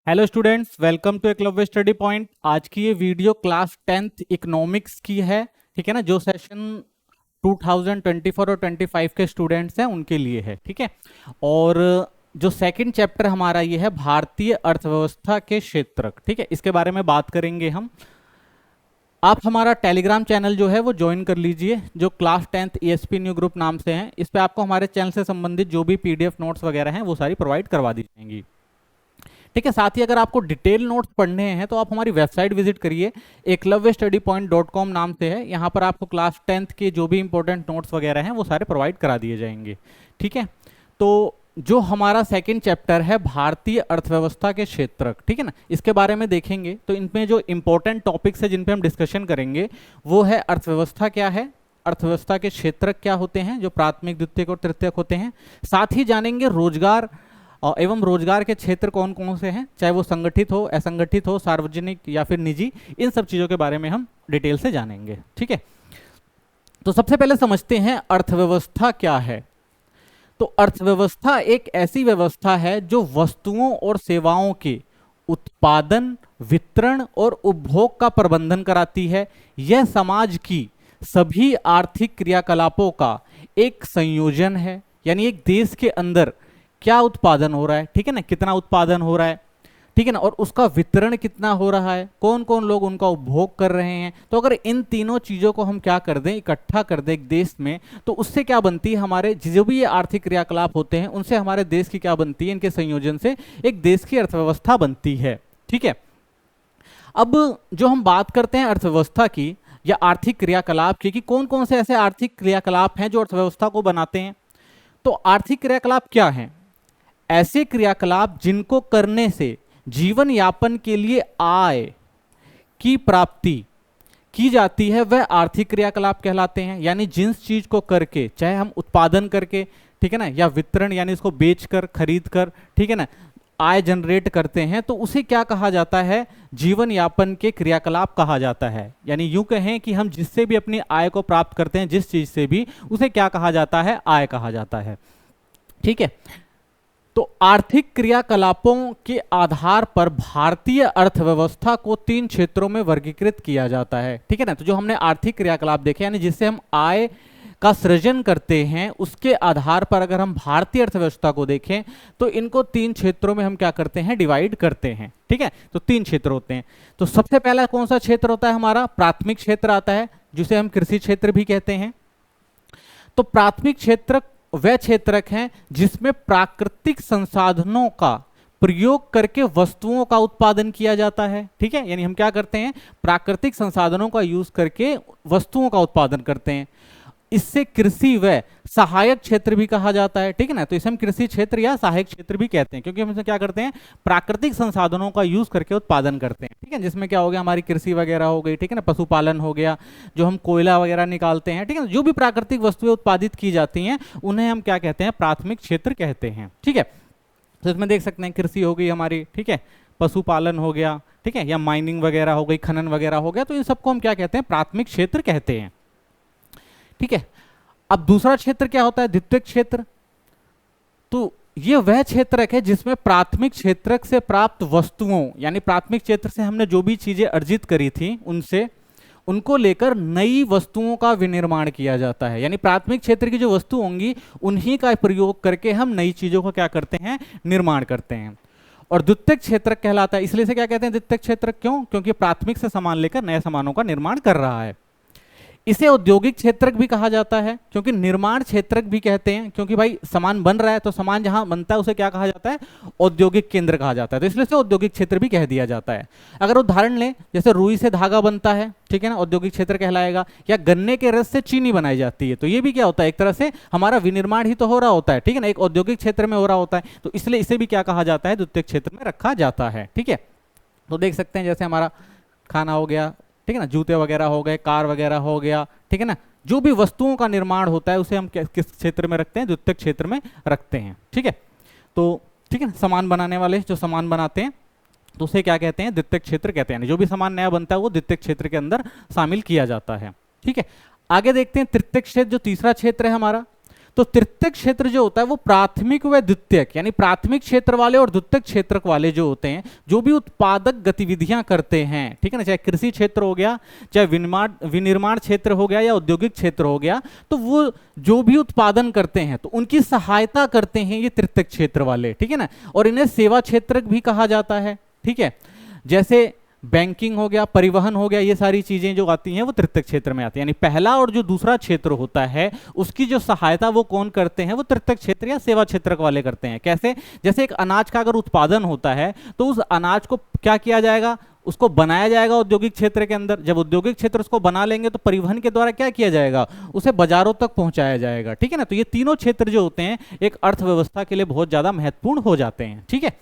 Hello students, welcome to Eklavya study point. आज की ये वीडियो क्लास 10th इकोनॉमिक्स की है, ठीक है ना। जो सेशन 2024 और 25 के स्टूडेंट्स हैं उनके लिए है, ठीक है। और जो सेकंड चैप्टर हमारा ये है भारतीय अर्थव्यवस्था के क्षेत्रक, ठीक है। इसके बारे में बात करेंगे हम। आप हमारा टेलीग्राम चैनल जो है वो ज्वाइन कर लीजिए, जो class 10th ESP new group नाम से है। इस पे आपको हमारे चैनल से संबंधित जो भी PDF नोट्स वगैरह हैं वो सारी प्रोवाइड करवा दी जाएंगी, ठीक है। साथ ही अगर आपको डिटेल नोट्स पढ़ने हैं तो आप हमारी वेबसाइट विजिट करिए, eklavyastudypoint.com नाम से है। यहाँ पर आपको क्लास 10th के जो भी इंपॉर्टेंट नोट्स वगैरह हैं वो सारे प्रोवाइड करा दिए जाएंगे, ठीक है। तो जो हमारा सेकंड चैप्टर है भारतीय अर्थव्यवस्था के क्षेत्रक, ठीक है ना, इसके बारे में देखेंगे। तो इनमें जो इंपॉर्टेंट टॉपिक्स है जिन पे हम डिस्कशन करेंगे वो है अर्थव्यवस्था क्या है, अर्थव्यवस्था के क्षेत्रक क्या होते हैं, जो प्राथमिक, द्वितीयक और तृतीयक होते हैं। साथ ही जानेंगे रोजगार एवं रोजगार के क्षेत्र कौन कौन से हैं, चाहे वो संगठित हो, असंगठित हो, सार्वजनिक या फिर निजी। इन सब चीज़ों के बारे में हम डिटेल से जानेंगे, ठीक है। तो सबसे पहले समझते हैं अर्थव्यवस्था क्या है। तो अर्थव्यवस्था एक ऐसी व्यवस्था है जो वस्तुओं और सेवाओं के उत्पादन, वितरण और उपभोग का प्रबंधन कराती है। यह समाज की सभी आर्थिक क्रियाकलापों का एक संयोजन है, यानी एक देश के अंदर क्या उत्पादन हो रहा है, ठीक है ना, कितना उत्पादन हो रहा है, ठीक है ना, और उसका वितरण कितना हो रहा है, कौन कौन लोग उनका उपभोग कर रहे हैं। तो अगर इन तीनों चीजों को हम क्या कर दें, इकट्ठा कर दें एक देश में, तो उससे क्या बनती है, हमारे जो भी ये आर्थिक क्रियाकलाप होते हैं उनसे हमारे देश की क्या बनती है, इनके संयोजन से एक देश की अर्थव्यवस्था बनती है, ठीक है। अब जो हम बात करते हैं अर्थव्यवस्था की या आर्थिक क्रियाकलाप की, कि कौन कौन से ऐसे आर्थिक क्रियाकलाप हैं जो अर्थव्यवस्था को बनाते हैं। तो आर्थिक क्रियाकलाप क्या हैं? ऐसे क्रियाकलाप जिनको करने से जीवन यापन के लिए आय की प्राप्ति की जाती है वह आर्थिक क्रियाकलाप कहलाते हैं। यानी जिस चीज को करके, चाहे हम उत्पादन करके, ठीक है ना, या वितरण यानी इसको बेचकर, खरीद कर, ठीक है ना, आय जनरेट करते हैं, तो उसे क्या कहा जाता है, जीवन यापन के क्रियाकलाप कहा जाता है। यानी यूं कहें कि हम जिससे भी अपनी आय को प्राप्त करते हैं, जिस चीज से भी, उसे क्या कहा जाता है, आय कहा जाता है, ठीक है। तो आर्थिक क्रियाकलापों के आधार पर भारतीय अर्थव्यवस्था को 3 क्षेत्रों में वर्गीकृत किया जाता है, ठीक है ना। तो जो हमने आर्थिक क्रियाकलाप देखे, यानी जिससे हम आय का सृजन करते हैं, उसके आधार पर अगर हम भारतीय अर्थव्यवस्था को देखें तो इनको 3 क्षेत्रों में हम क्या करते हैं, डिवाइड करते हैं, ठीक है। तो 3 क्षेत्र होते हैं। तो सबसे पहला कौन सा क्षेत्र होता है, हमारा प्राथमिक क्षेत्र आता है, जिसे हम कृषि क्षेत्र भी कहते हैं। तो प्राथमिक क्षेत्र वह क्षेत्रक हैं जिसमें प्राकृतिक संसाधनों का प्रयोग करके वस्तुओं का उत्पादन किया जाता है, ठीक है। यानी हम क्या करते हैं, प्राकृतिक संसाधनों का यूज करके वस्तुओं का उत्पादन करते हैं। इससे कृषि व सहायक क्षेत्र भी कहा जाता है, ठीक है ना। तो इसे हम कृषि क्षेत्र या सहायक क्षेत्र भी कहते हैं, क्योंकि हम इसमें क्या करते हैं, प्राकृतिक संसाधनों का यूज करके उत्पादन करते हैं, ठीक है। जिसमें क्या हो गया, हमारी कृषि वगैरह हो गई, ठीक है ना, पशुपालन हो गया, जो हम कोयला वगैरह निकालते हैं, ठीक है ना, जो भी प्राकृतिक वस्तुएं उत्पादित की जाती हैं उन्हें हम क्या कहते हैं, प्राथमिक क्षेत्र कहते हैं, ठीक है। तो इसमें देख सकते हैं कृषि हो गई हमारी, ठीक है, पशुपालन हो गया, ठीक है, या माइनिंग वगैरह हो गई, खनन वगैरह हो गया। तो इन सबको हम क्या कहते हैं, प्राथमिक क्षेत्र कहते हैं, ठीक है। अब दूसरा क्षेत्र क्या होता है, द्वितीयक क्षेत्र। तो ये वह क्षेत्रक है जिसमें प्राथमिक क्षेत्रक से प्राप्त वस्तुओं, यानी प्राथमिक क्षेत्र से हमने जो भी चीजें अर्जित करी थी उनसे, उनको लेकर नई वस्तुओं का विनिर्माण किया जाता है। यानी प्राथमिक क्षेत्र की जो वस्तु होंगी उन्हीं का प्रयोग करके हम नई चीजों को क्या करते हैं, निर्माण करते हैं। और द्वितीयक क्षेत्रक कहलाता है, इसलिए से क्या कहते हैं, द्वितीयक क्षेत्रक, क्यों, क्योंकि प्राथमिक से सामान लेकर नए सामानों का निर्माण कर रहा है। इसे औद्योगिक क्षेत्रक भी कहा जाता है, क्योंकि निर्माण क्षेत्रक भी कहते हैं, क्योंकि भाई सामान बन रहा है तो सामान जहां बनता है उसे क्या कहा जाता है, औद्योगिक केंद्र कहा जाता है। तो इसलिए से औद्योगिक क्षेत्र भी कह दिया जाता है। अगर उदाहरण लें, जैसे रुई से धागा बनता है, ठीक है ना, औद्योगिक क्षेत्र कहलाएगा। या गन्ने के रस से चीनी बनाई जाती है, तो ये भी क्या होता है, एक तरह से हमारा विनिर्माण ही तो हो रहा होता है, ठीक है ना, एक औद्योगिक क्षेत्र में हो रहा होता है। तो इसलिए इसे भी क्या कहा जाता है, द्वितीयक क्षेत्र में रखा जाता है, ठीक है। तो देख सकते हैं जैसे हमारा खाना हो गया, ठीक है ना, जूते वगैरह हो गए, कार वगैरह हो गया, ठीक है ना, जो भी वस्तुओं का निर्माण होता है उसे हम किस क्षेत्र में रखते हैं, द्वितीयक क्षेत्र में रखते हैं, ठीक है। तो ठीक है, सामान बनाने वाले जो सामान बनाते हैं तो उसे क्या कहते हैं, द्वितीयक क्षेत्र कहते हैं। जो भी सामान नया बनता है वो द्वितीयक क्षेत्र के अंदर शामिल किया जाता है, ठीक है। आगे देखते हैं तृतीयक क्षेत्र, जो तीसरा क्षेत्र है हमारा। तो तृतीयक क्षेत्र जो होता है वो प्राथमिक व द्वितीयक यानी प्राथमिक क्षेत्र वाले और द्वितीयक क्षेत्र वाले जो होते हैं, जो भी उत्पादक गतिविधियां करते हैं, ठीक है ना, चाहे कृषि क्षेत्र हो गया, चाहे विनिर्माण क्षेत्र हो गया या औद्योगिक क्षेत्र हो गया, तो वो जो भी उत्पादन करते हैं तो उनकी सहायता करते हैं ये तृतीयक क्षेत्र वाले, ठीक है ना। और इन्हें सेवा क्षेत्र भी कहा जाता है, ठीक है। जैसे बैंकिंग हो गया, परिवहन हो गया, ये सारी चीजें जो आती हैं वो तृतीयक क्षेत्र में आती है। यानी पहला और जो दूसरा क्षेत्र होता है उसकी जो सहायता वो कौन करते हैं, वो तृतीयक क्षेत्र या सेवा क्षेत्र वाले करते हैं। कैसे? जैसे एक अनाज का अगर उत्पादन होता है तो उस अनाज को क्या किया जाएगा, उसको बनाया जाएगा औद्योगिक क्षेत्र के अंदर। जब औद्योगिक क्षेत्र उसको बना लेंगे तो परिवहन के द्वारा क्या किया जाएगा, उसे बाजारों तक पहुंचाया जाएगा, ठीक है ना। तो ये तीनों क्षेत्र जो होते हैं एक अर्थव्यवस्था के लिए बहुत ज्यादा महत्वपूर्ण हो जाते हैं, ठीक है।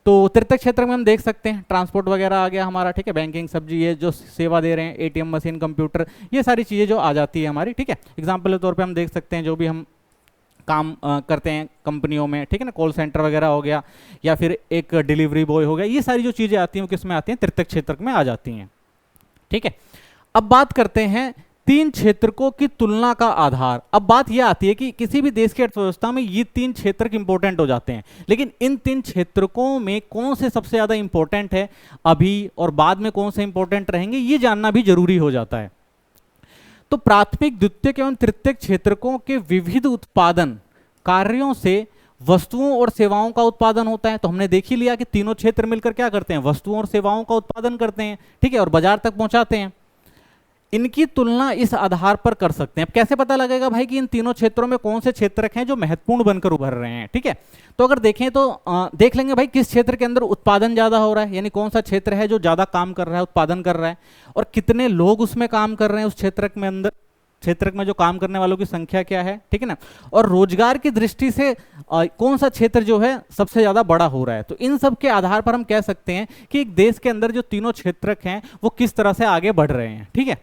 तो तृतीयक क्षेत्र में हम देख सकते हैं ट्रांसपोर्ट वगैरह आ गया हमारा, ठीक है, बैंकिंग, सब्जी, ये जो सेवा दे रहे हैं, एटीएम मशीन, कंप्यूटर, ये सारी चीज़ें जो आ जाती है हमारी, ठीक है। एग्जाम्पल के तौर पे हम देख सकते हैं जो भी हम काम करते हैं कंपनियों में, ठीक है ना, कॉल सेंटर वगैरह हो गया या फिर एक डिलीवरी बॉय हो गया, ये सारी जो चीज़ें आती हैं वो किस में आती हैं, तृतीयक क्षेत्र में आ जाती हैं, ठीक है। अब बात करते हैं तीन क्षेत्रकों की तुलना का आधार। अब बात यह आती है कि किसी भी देश की अर्थव्यवस्था में ये तीन क्षेत्र इंपॉर्टेंट हो जाते हैं, लेकिन इन तीन क्षेत्रकों में कौन से सबसे ज्यादा इंपॉर्टेंट है अभी और बाद में कौन से इंपॉर्टेंट रहेंगे, ये जानना भी जरूरी हो जाता है। तो प्राथमिक, द्वितीयक एवं तृतीयक क्षेत्रकों के विविध उत्पादन कार्यों से वस्तुओं और सेवाओं का उत्पादन होता है। तो हमने देख ही लिया कि तीनों क्षेत्र मिलकर क्या करते हैं, वस्तुओं और सेवाओं का उत्पादन करते हैं, ठीक है, और बाजार तक पहुंचाते हैं। इनकी तुलना इस आधार पर कर सकते हैं। अब कैसे पता लगेगा भाई कि इन तीनों क्षेत्रों में कौन से क्षेत्र हैं जो महत्वपूर्ण बनकर उभर रहे हैं, ठीक है। तो अगर देखें तो देख लेंगे भाई किस क्षेत्र के अंदर उत्पादन ज्यादा हो रहा है, यानी कौन सा क्षेत्र है जो ज्यादा काम कर रहा है, उत्पादन कर रहा है, और कितने लोग उसमें काम कर रहे हैं, उस क्षेत्र में अंदर, क्षेत्र में जो काम करने वालों की संख्या क्या है, ठीक है ना, और रोजगार की दृष्टि से कौन सा क्षेत्र जो है सबसे ज्यादा बड़ा हो रहा है। तो इन सब के आधार पर हम कह सकते हैं कि एक देश के अंदर जो तीनों क्षेत्र हैं वो किस तरह से आगे बढ़ रहे हैं, ठीक है।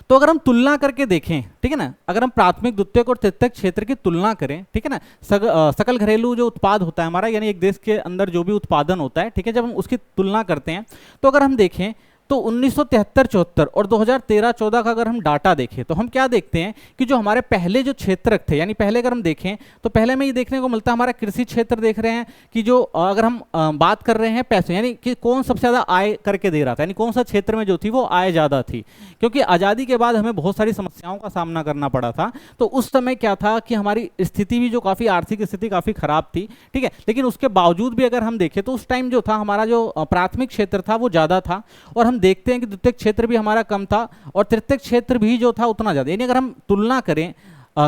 तो अगर हम तुलना करके देखें, ठीक है ना, अगर हम प्राथमिक, द्वितीयक और तृतीयक क्षेत्र की तुलना करें, ठीक है ना, सकल घरेलू जो उत्पाद होता है हमारा, यानी एक देश के अंदर जो भी उत्पादन होता है, ठीक है, जब हम उसकी तुलना करते हैं तो अगर हम देखें तो 1973-74 और 2013-14 का अगर हम डाटा देखें तो हम क्या देखते हैं कि जो हमारे पहले जो क्षेत्रक थे, यानी पहले अगर हम देखें तो पहले में ये देखने को मिलता है हमारा कृषि क्षेत्र देख रहे हैं कि जो अगर हम बात कर रहे हैं पैसे, यानी कि कौन सबसे ज़्यादा आय करके दे रहा था, यानी कौन सा क्षेत्र में जो थी वो आय ज़्यादा थी, क्योंकि आज़ादी के बाद हमें बहुत सारी समस्याओं का सामना करना पड़ा था। तो उस समय क्या था कि हमारी स्थिति भी जो काफ़ी, आर्थिक स्थिति काफ़ी खराब थी, ठीक है, लेकिन उसके बावजूद भी अगर हम देखें तो उस टाइम जो था हमारा जो प्राथमिक क्षेत्र था वो ज़्यादा था, और हम देखते हैं कि द्वितीयक क्षेत्र भी हमारा कम था और तृतीयक क्षेत्र भी जो था उतना ज्यादा। यानी अगर हम तुलना करें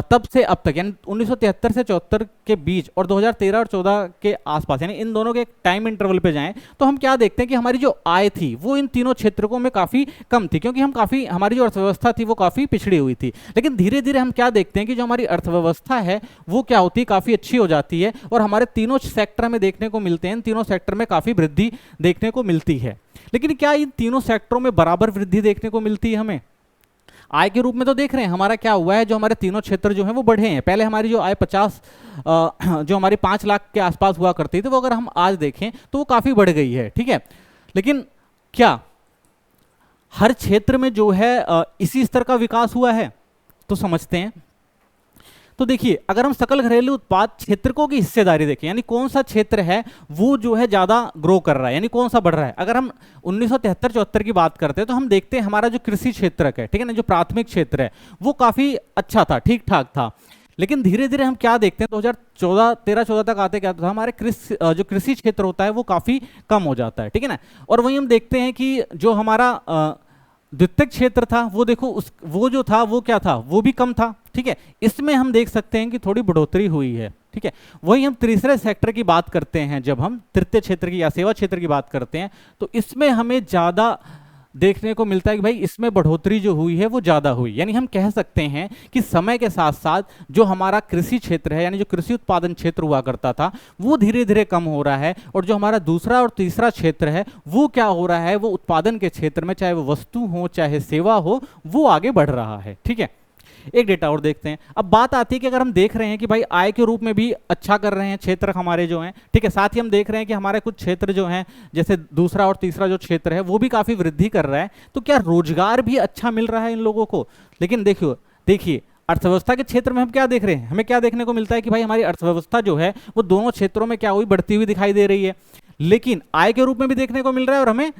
तब से अब तक, यानी 1973 से 74 के बीच और 2013 और 14 के आसपास, यानी इन दोनों के एक टाइम इंटरवल पे जाएं तो हम क्या देखते हैं कि हमारी जो आय थी वो इन तीनों क्षेत्रों में काफ़ी कम थी, क्योंकि हम काफ़ी, हमारी जो अर्थव्यवस्था थी वो काफ़ी पिछड़ी हुई थी। लेकिन धीरे धीरे हम क्या देखते हैं कि जो हमारी अर्थव्यवस्था है वो क्या होती है, काफ़ी अच्छी हो जाती है, और हमारे तीनों सेक्टर में देखने को मिलते हैं, इन तीनों सेक्टर में काफ़ी वृद्धि देखने को मिलती है। लेकिन क्या इन तीनों सेक्टरों में बराबर वृद्धि देखने को मिलती है हमें? आय के रूप में तो देख रहे हैं हमारा क्या हुआ है, जो हमारे तीनों क्षेत्र जो हैं वो बढ़े हैं। पहले हमारी जो आय 50 जो हमारी 5 लाख के आसपास हुआ करती थी, वो अगर हम आज देखें तो वो काफ़ी बढ़ गई है, ठीक है। लेकिन क्या हर क्षेत्र में जो है इसी स्तर का विकास हुआ है? तो समझते हैं। तो देखिए, अगर हम सकल घरेलू उत्पाद क्षेत्रकों की हिस्सेदारी देखें, यानी कौन सा क्षेत्र है वो जो है ज़्यादा ग्रो कर रहा है, यानी कौन सा बढ़ रहा है। अगर हम 1973-74 की बात करते हैं तो हम देखते हैं हमारा जो कृषि क्षेत्रक है, ठीक है ना, जो प्राथमिक क्षेत्र है वो काफ़ी अच्छा था, ठीक ठाक था। लेकिन धीरे धीरे हम क्या देखते हैं 2013-14 तक आते क्या था, हमारे जो कृषि क्षेत्र होता है वो काफ़ी कम हो जाता है, ठीक है ना। और वहीं हम देखते हैं कि जो हमारा द्वितीयक क्षेत्र था वो देखो वो जो था वो क्या था, वो भी कम था, ठीक है। इसमें हम देख सकते हैं कि थोड़ी बढ़ोतरी हुई है, ठीक है। वही हम तीसरे सेक्टर की बात करते हैं, जब हम तृतीय क्षेत्र की या सेवा क्षेत्र की बात करते हैं तो इसमें हमें ज़्यादा देखने को मिलता है कि भाई इसमें बढ़ोतरी जो हुई है वो ज़्यादा हुई। यानी हम कह सकते हैं कि समय के साथ साथ जो हमारा कृषि क्षेत्र है, यानी जो कृषि उत्पादन क्षेत्र हुआ करता था वो धीरे धीरे कम हो रहा है, और जो हमारा दूसरा और तीसरा क्षेत्र है वो क्या हो रहा है, वो उत्पादन के क्षेत्र में, चाहे वो वस्तु हो चाहे सेवा हो, वो आगे बढ़ रहा है, ठीक है। एक डेटा और देखते हैं। अब बात आती है कि अगर हम देख रहे हैं कि भाई आय के रूप में भी अच्छा कर रहे हैं क्षेत्र हमारे जो हैं, ठीक है, साथ ही हम देख रहे हैं कि हमारे कुछ क्षेत्र जो हैं, जैसे दूसरा और तीसरा जो क्षेत्र है वो भी काफ़ी वृद्धि कर रहा है, तो क्या रोजगार भी अच्छा मिल रहा है इन लोगों को? लेकिन देखिए अर्थव्यवस्था के क्षेत्र में हम क्या देख रहे हैं, हमें क्या देखने को मिलता है कि भाई हमारी अर्थव्यवस्था जो है वो दोनों क्षेत्रों में क्या हुई, बढ़ती हुई दिखाई दे रही है। लेकिन आय के रूप में भी देखने को मिल रहा है और हमें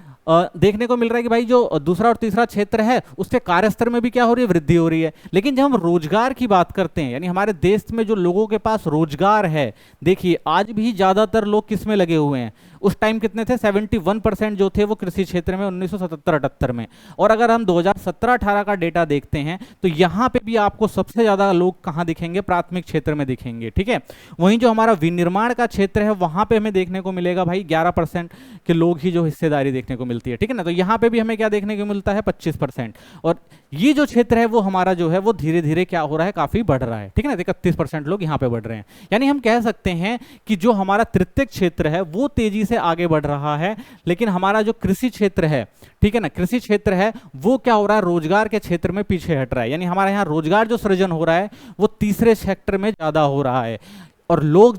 देखने को मिल रहा है कि भाई जो दूसरा और तीसरा क्षेत्र है उसके कार्य स्तर में भी क्या हो रही है, वृद्धि हो रही है। लेकिन जब हम रोजगार की बात करते हैं, यानी हमारे देश में जो लोगों के पास रोजगार है, देखिए आज भी ज्यादातर लोग किस में लगे हुए हैं, उस टाइम कितने थे, 71% जो थे वो कृषि क्षेत्र में 1977-78 में। और अगर हम 2017-18 का डेटा देखते हैं तो यहाँ पे भी आपको सबसे ज्यादा लोग कहाँ दिखेंगे, प्राथमिक क्षेत्र में दिखेंगे, ठीक है। वहीं जो हमारा विनिर्माण का क्षेत्र है वहां पे हमें देखने को मिलेगा भाई 11% के लोग ही जो हिस्सेदारी देखने को मिलती है, ठीक है ना। तो यहाँ पे भी हमें क्या देखने को मिलता है, 25%। और ये जो क्षेत्र है वो हमारा जो है वो धीरे धीरे क्या हो रहा है, काफी बढ़ रहा है, ठीक है ना। 31% लोग यहाँ पे बढ़ रहे हैं। यानी हम कह सकते हैं कि जो हमारा तृतीयक क्षेत्र है वो तेजी से आगे बढ़ रहा है, लेकिन हमारा जो कृषि क्षेत्र है, ठीक है ना, कृषि क्षेत्र है वो क्या हो रहा है, रोजगार के क्षेत्र में पीछे हट रहा है। यानी हमारे यहाँ रोजगार जो सृजन हो रहा है वो तीसरे सेक्टर में ज्यादा हो रहा है। और लोग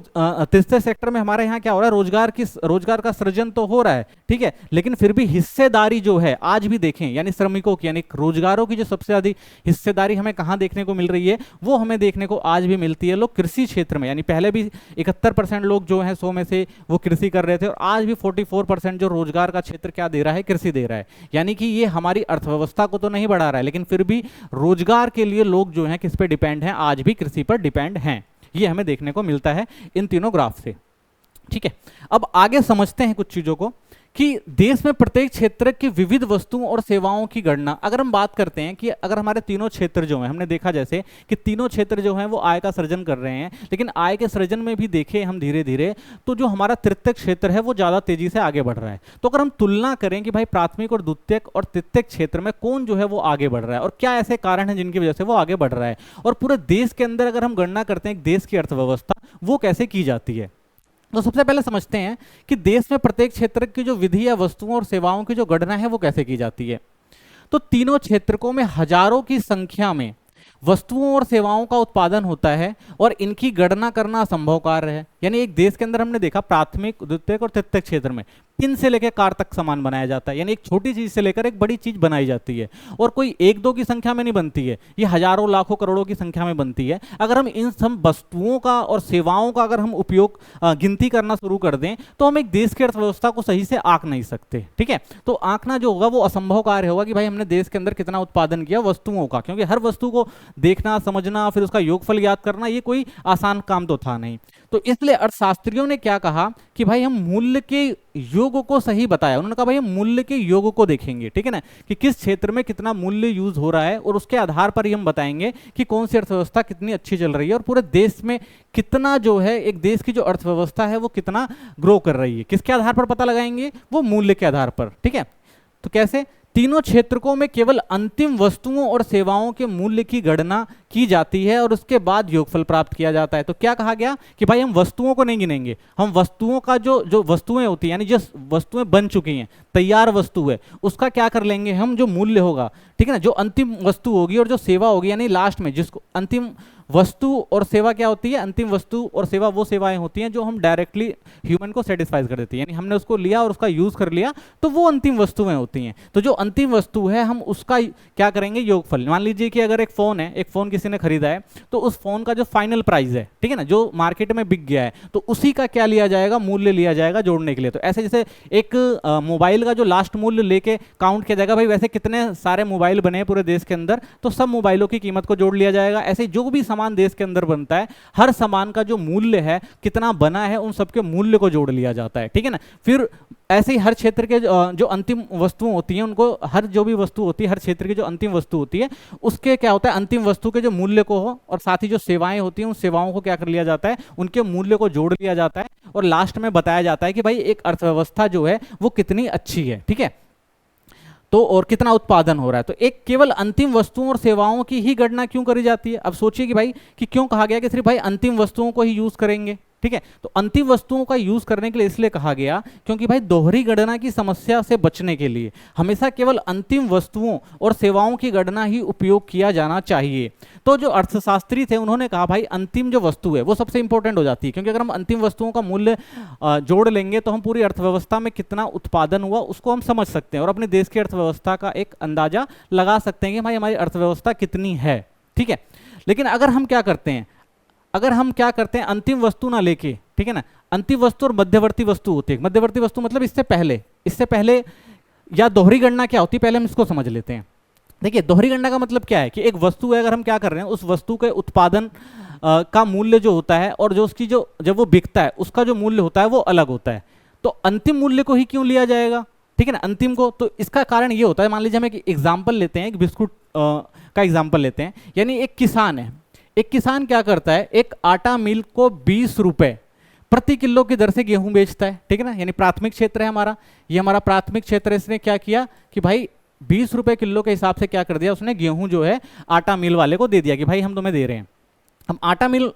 तीसरे सेक्टर में हमारे यहाँ क्या हो रहा है, रोजगार का सृजन तो हो रहा है, ठीक है, लेकिन फिर भी हिस्सेदारी जो है आज भी देखें, यानी श्रमिकों की, यानी रोजगारों की जो सबसे अधिक हिस्सेदारी हमें कहाँ देखने को मिल रही है, वो हमें देखने को आज भी मिलती है लोग कृषि क्षेत्र में। यानी पहले भी 71% लोग जो है 100 में से वो कृषि कर रहे थे, और आज भी 44% जो रोजगार का क्षेत्र क्या दे रहा है, कृषि दे रहा है। यानी कि ये हमारी अर्थव्यवस्था को तो नहीं बढ़ा रहा है, लेकिन फिर भी रोजगार के लिए लोग जो है किस पे डिपेंड हैं, आज भी कृषि पर डिपेंड हैं। ये हमें देखने को मिलता है इन तीनों ग्राफ से, ठीक है। अब आगे समझते हैं कुछ चीजों को कि देश में प्रत्येक क्षेत्र की विविध वस्तुओं और सेवाओं की गणना, अगर हम बात करते हैं कि अगर हमारे तीनों क्षेत्र जो हैं, हमने देखा जैसे कि तीनों क्षेत्र जो हैं वो आय का सृजन कर रहे हैं, लेकिन आय के सृजन में भी देखें हम धीरे धीरे तो जो हमारा तृतीयक क्षेत्र है वो ज़्यादा तेजी से आगे बढ़ रहा है। तो अगर हम तुलना करें कि भाई प्राथमिक और द्वितीयक और तृतीयक क्षेत्र में कौन जो है वो आगे बढ़ रहा है और क्या ऐसे कारण हैं जिनकी वजह से वो आगे बढ़ रहा है, और पूरे देश के अंदर अगर हम गणना करते हैं देश की अर्थव्यवस्था वो कैसे की जाती है, तो सबसे पहले समझते हैं कि देश में प्रत्येक क्षेत्र की जो विधि या वस्तुओं और सेवाओं की जो गणना है वो कैसे की जाती है। तो तीनों क्षेत्रों में हजारों की संख्या में वस्तुओं और सेवाओं का उत्पादन होता है और इनकी गणना करना असंभव कार्य है। यानी एक देश के अंदर हमने देखा प्राथमिक, द्वितीयक और तृतीयक क्षेत्र में पिन से लेकर कार तक सामान बनाया जाता है, यानी एक छोटी चीज से लेकर एक बड़ी चीज बनाई जाती है, और कोई एक दो की संख्या में नहीं बनती है, ये हजारों लाखों करोड़ों की संख्या में बनती है। अगर हम इन सब वस्तुओं का और सेवाओं का अगर हम उपयोग गिनती करना शुरू कर दें तो हम एक देश की अर्थव्यवस्था को सही से आंक नहीं सकते, ठीक है। तो आंकना जो होगा वो असंभव कार्य होगा कि भाई हमने देश के अंदर कितना उत्पादन किया वस्तुओं का, क्योंकि हर वस्तु को देखना, समझना, फिर उसका योगफल याद करना ये कोई आसान काम तो था नहीं। तो इसलिए अर्थशास्त्रियों ने क्या कहा कि भाई हम मूल्य के योग को सही बताया। उन्होंने कहा भाई हम मूल्य के योग को देखेंगे, ठीक है ना, कि किस क्षेत्र में कितना मूल्य यूज हो रहा है, और उसके आधार पर ही हम बताएंगे कि कौन सी अर्थव्यवस्था कितनी अच्छी चल रही है और पूरे देश में कितना जो है एक देश की जो अर्थव्यवस्था है वो कितना ग्रो कर रही है। किसके आधार पर पता लगाएंगे, वो मूल्य के आधार पर, ठीक है। तो कैसे, तीनों क्षेत्रों में केवल अंतिम वस्तुओं और सेवाओं के मूल्य की गणना की जाती है और उसके बाद योगफल प्राप्त किया जाता है। तो क्या कहा गया कि भाई हम वस्तुओं को नहीं गिनेंगे, हम वस्तुओं का जो वस्तुएं होती हैं, यानी जो वस्तुएं बन चुकी हैं, तैयार वस्तु है, उसका क्या कर लेंगे हम, जो मूल्य होगा, ठीक है ना, जो अंतिम वस्तु होगी और जो सेवा होगी, यानी लास्ट में जिसको अंतिम वस्तु और सेवा क्या होती है, अंतिम वस्तु और सेवा वो सेवाएं होती हैं जो हम डायरेक्टली ह्यूमन को सेटिस्फाई कर देती है, यानी हमने उसको लिया और उसका यूज कर लिया, तो वो अंतिम वस्तुएं होती हैं। तो जो अंतिम वस्तु है हम उसका क्या करेंगे, योगफल। मान लीजिए कि अगर एक फोन है, एक फोन किसी ने खरीदा है, तो उस फोन का जो फाइनल प्राइस है, ठीक है ना, जो मार्केट में बिक गया है, तो उसी का क्या लिया जाएगा, मूल्य लिया जाएगा जोड़ने के लिए। तो ऐसे जैसे एक मोबाइल का जो लास्ट मूल्य लेके काउंट किया जाएगा, भाई वैसे कितने सारे मोबाइल बने पूरे देश के अंदर, तो सब मोबाइलों की कीमत को जोड़ लिया जाएगा। ऐसे जो भी सामान देश के अंदर बनता है, हर सामान का जो मूल्य है, कितना बना है, उन सबके मूल्य को जोड़ लिया जाता है, ठीक है ना। फिर ऐसे ही हर क्षेत्र के जो अंतिम वस्तुएं होती हैं, उनको हर जो भी वस्तु होती है, हर क्षेत्र की जो अंतिम वस्तु होती है, उसके क्या होता है, अंतिम वस्तु के जो मूल्य को हो, और साथ ही जो सेवाएं होती हैं उन सेवाओं को क्या कर लिया जाता है, उनके मूल्य को जोड़ लिया जाता है, और लास्ट में बताया जाता है कि भाई एक अर्थव्यवस्था जो है वो कितनी अच्छी है, ठीक है, तो और कितना उत्पादन हो रहा है। तो एक केवल अंतिम वस्तुओं और सेवाओं की ही गणना क्यों करी जाती है। अब सोचिए कि भाई कि क्यों कहा गया कि सिर्फ भाई अंतिम वस्तुओं को ही यूज करेंगे, ठीक है। तो अंतिम वस्तुओं का यूज करने के लिए इसलिए कहा गया क्योंकि भाई दोहरी गणना की समस्या से बचने के लिए हमेशा केवल अंतिम वस्तुओं और सेवाओं की गणना ही उपयोग किया जाना चाहिए। तो जो अर्थशास्त्री थे उन्होंने कहा भाई अंतिम जो वस्तु है वो सबसे इंपॉर्टेंट हो जाती है, क्योंकि अगर हम अंतिम वस्तुओं का मूल्य जोड़ लेंगे तो हम पूरी अर्थव्यवस्था में कितना उत्पादन हुआ उसको हम समझ सकते हैं और अपने देश की अर्थव्यवस्था का एक अंदाजा लगा सकते हैं कि भाई हमारी अर्थव्यवस्था कितनी है, ठीक है। लेकिन अगर हम क्या करते हैं, अंतिम वस्तु ना लेके, ठीक है ना, अंतिम वस्तु और मध्यवर्ती वस्तु होती है। मध्यवर्ती वस्तु मतलब इससे पहले या दोहरी गणना क्या होती है, पहले हम इसको समझ लेते हैं। देखिए दोहरी गणना का मतलब क्या है कि एक वस्तु है, अगर हम क्या कर रहे हैं, उस वस्तु के उत्पादन का मूल्य जो होता है और जो उसकी जो जब वो बिकता है उसका जो मूल्य होता है वो अलग होता है। तो अंतिम मूल्य को ही क्यों लिया जाएगा, ठीक है ना, अंतिम को। तो इसका कारण ये होता है, मान लीजिए हम एक एग्जाम्पल लेते हैं, एक बिस्कुट का एग्जाम्पल लेते हैं। यानी एक किसान है, एक किसान क्या करता है, एक आटा मिल को 20 रुपए प्रति किलो की दर से गेहूं बेचता है, ठीक है ना। यानी प्राथमिक क्षेत्र है हमारा, ये हमारा प्राथमिक क्षेत्र है। इसने क्या किया कि भाई 20 रुपए किलो के हिसाब से क्या कर दिया, उसने गेहूं जो है आटा मिल वाले को दे दिया कि भाई हम तुम्हें दे रहे हैं। हम आटा मिल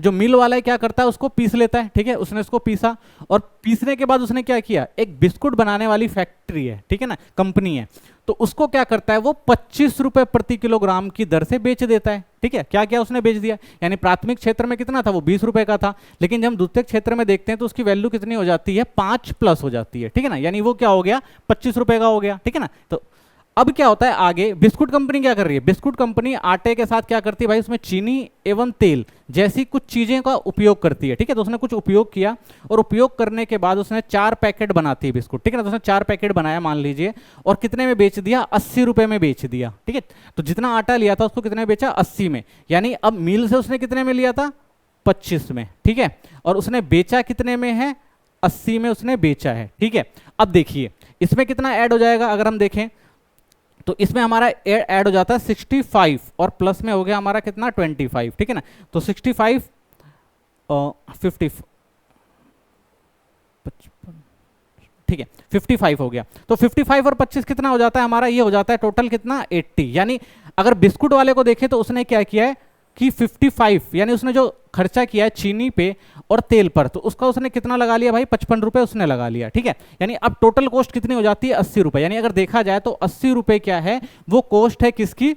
जो मिल वाला है क्या करता है, उसको पीस लेता है, ठीक है। उसने उसको पीसा और पीसने के बाद उसने क्या किया, एक बिस्कुट बनाने वाली फैक्ट्री है, ठीक है ना, कंपनी है, तो उसको क्या करता है, वो 25 रुपए प्रति किलोग्राम की दर से बेच देता है, ठीक है। क्या क्या उसने बेच दिया, यानी प्राथमिक क्षेत्र में कितना था, वो 20 रुपए का था, लेकिन जब हम द्वितीयक क्षेत्र में देखते हैं तो उसकी वैल्यू कितनी हो जाती है, 5 प्लस हो जाती है, ठीक है ना। यानी वो क्या हो गया, 25 रुपए का हो गया, ठीक है ना। तो अब क्या होता है आगे, बिस्कुट कंपनी क्या कर रही है, बिस्कुट कंपनी आटे के साथ क्या करती है भाई, उसमें चीनी एवं तेल जैसी कुछ चीजें का उपयोग करती है, ठीक है। तो उसने कुछ उपयोग किया और उपयोग करने के बाद उसने 4 पैकेट बनाती है बिस्कुट, ठीक है ना। तो उसने 4 पैकेट बनाया मान लीजिए, और कितने में बेच दिया, 80 रुपए में बेच दिया, ठीक है। तो जितना आटा लिया था उसको कितने में बेचा, 80 में। यानी अब मिल से उसने कितने में लिया था, 25 में, ठीक है। और उसने बेचा कितने में है, 80 में उसने बेचा है, ठीक है। अब देखिए इसमें कितना ऐड हो जाएगा, अगर हम देखें तो इसमें हमारा ऐड हो जाता है 65 और प्लस में हो गया हमारा कितना, 25, ठीक है ना। तो 65 50 ठीक है 55 हो गया। तो 55 और 25 कितना हो जाता है हमारा, ये हो जाता है टोटल कितना, 80। यानी अगर बिस्कुट वाले को देखें तो उसने क्या किया है कि 55, यानी उसने जो खर्चा किया है चीनी पे और तेल पर, तो उसका उसने कितना लगा लिया भाई, 55 रुपए उसने लगा लिया, ठीक है। यानी अब टोटल कॉस्ट कितनी हो जाती है, 80 रुपए। यानी अगर देखा जाए तो 80 रुपए क्या है, वो कॉस्ट है किसकी,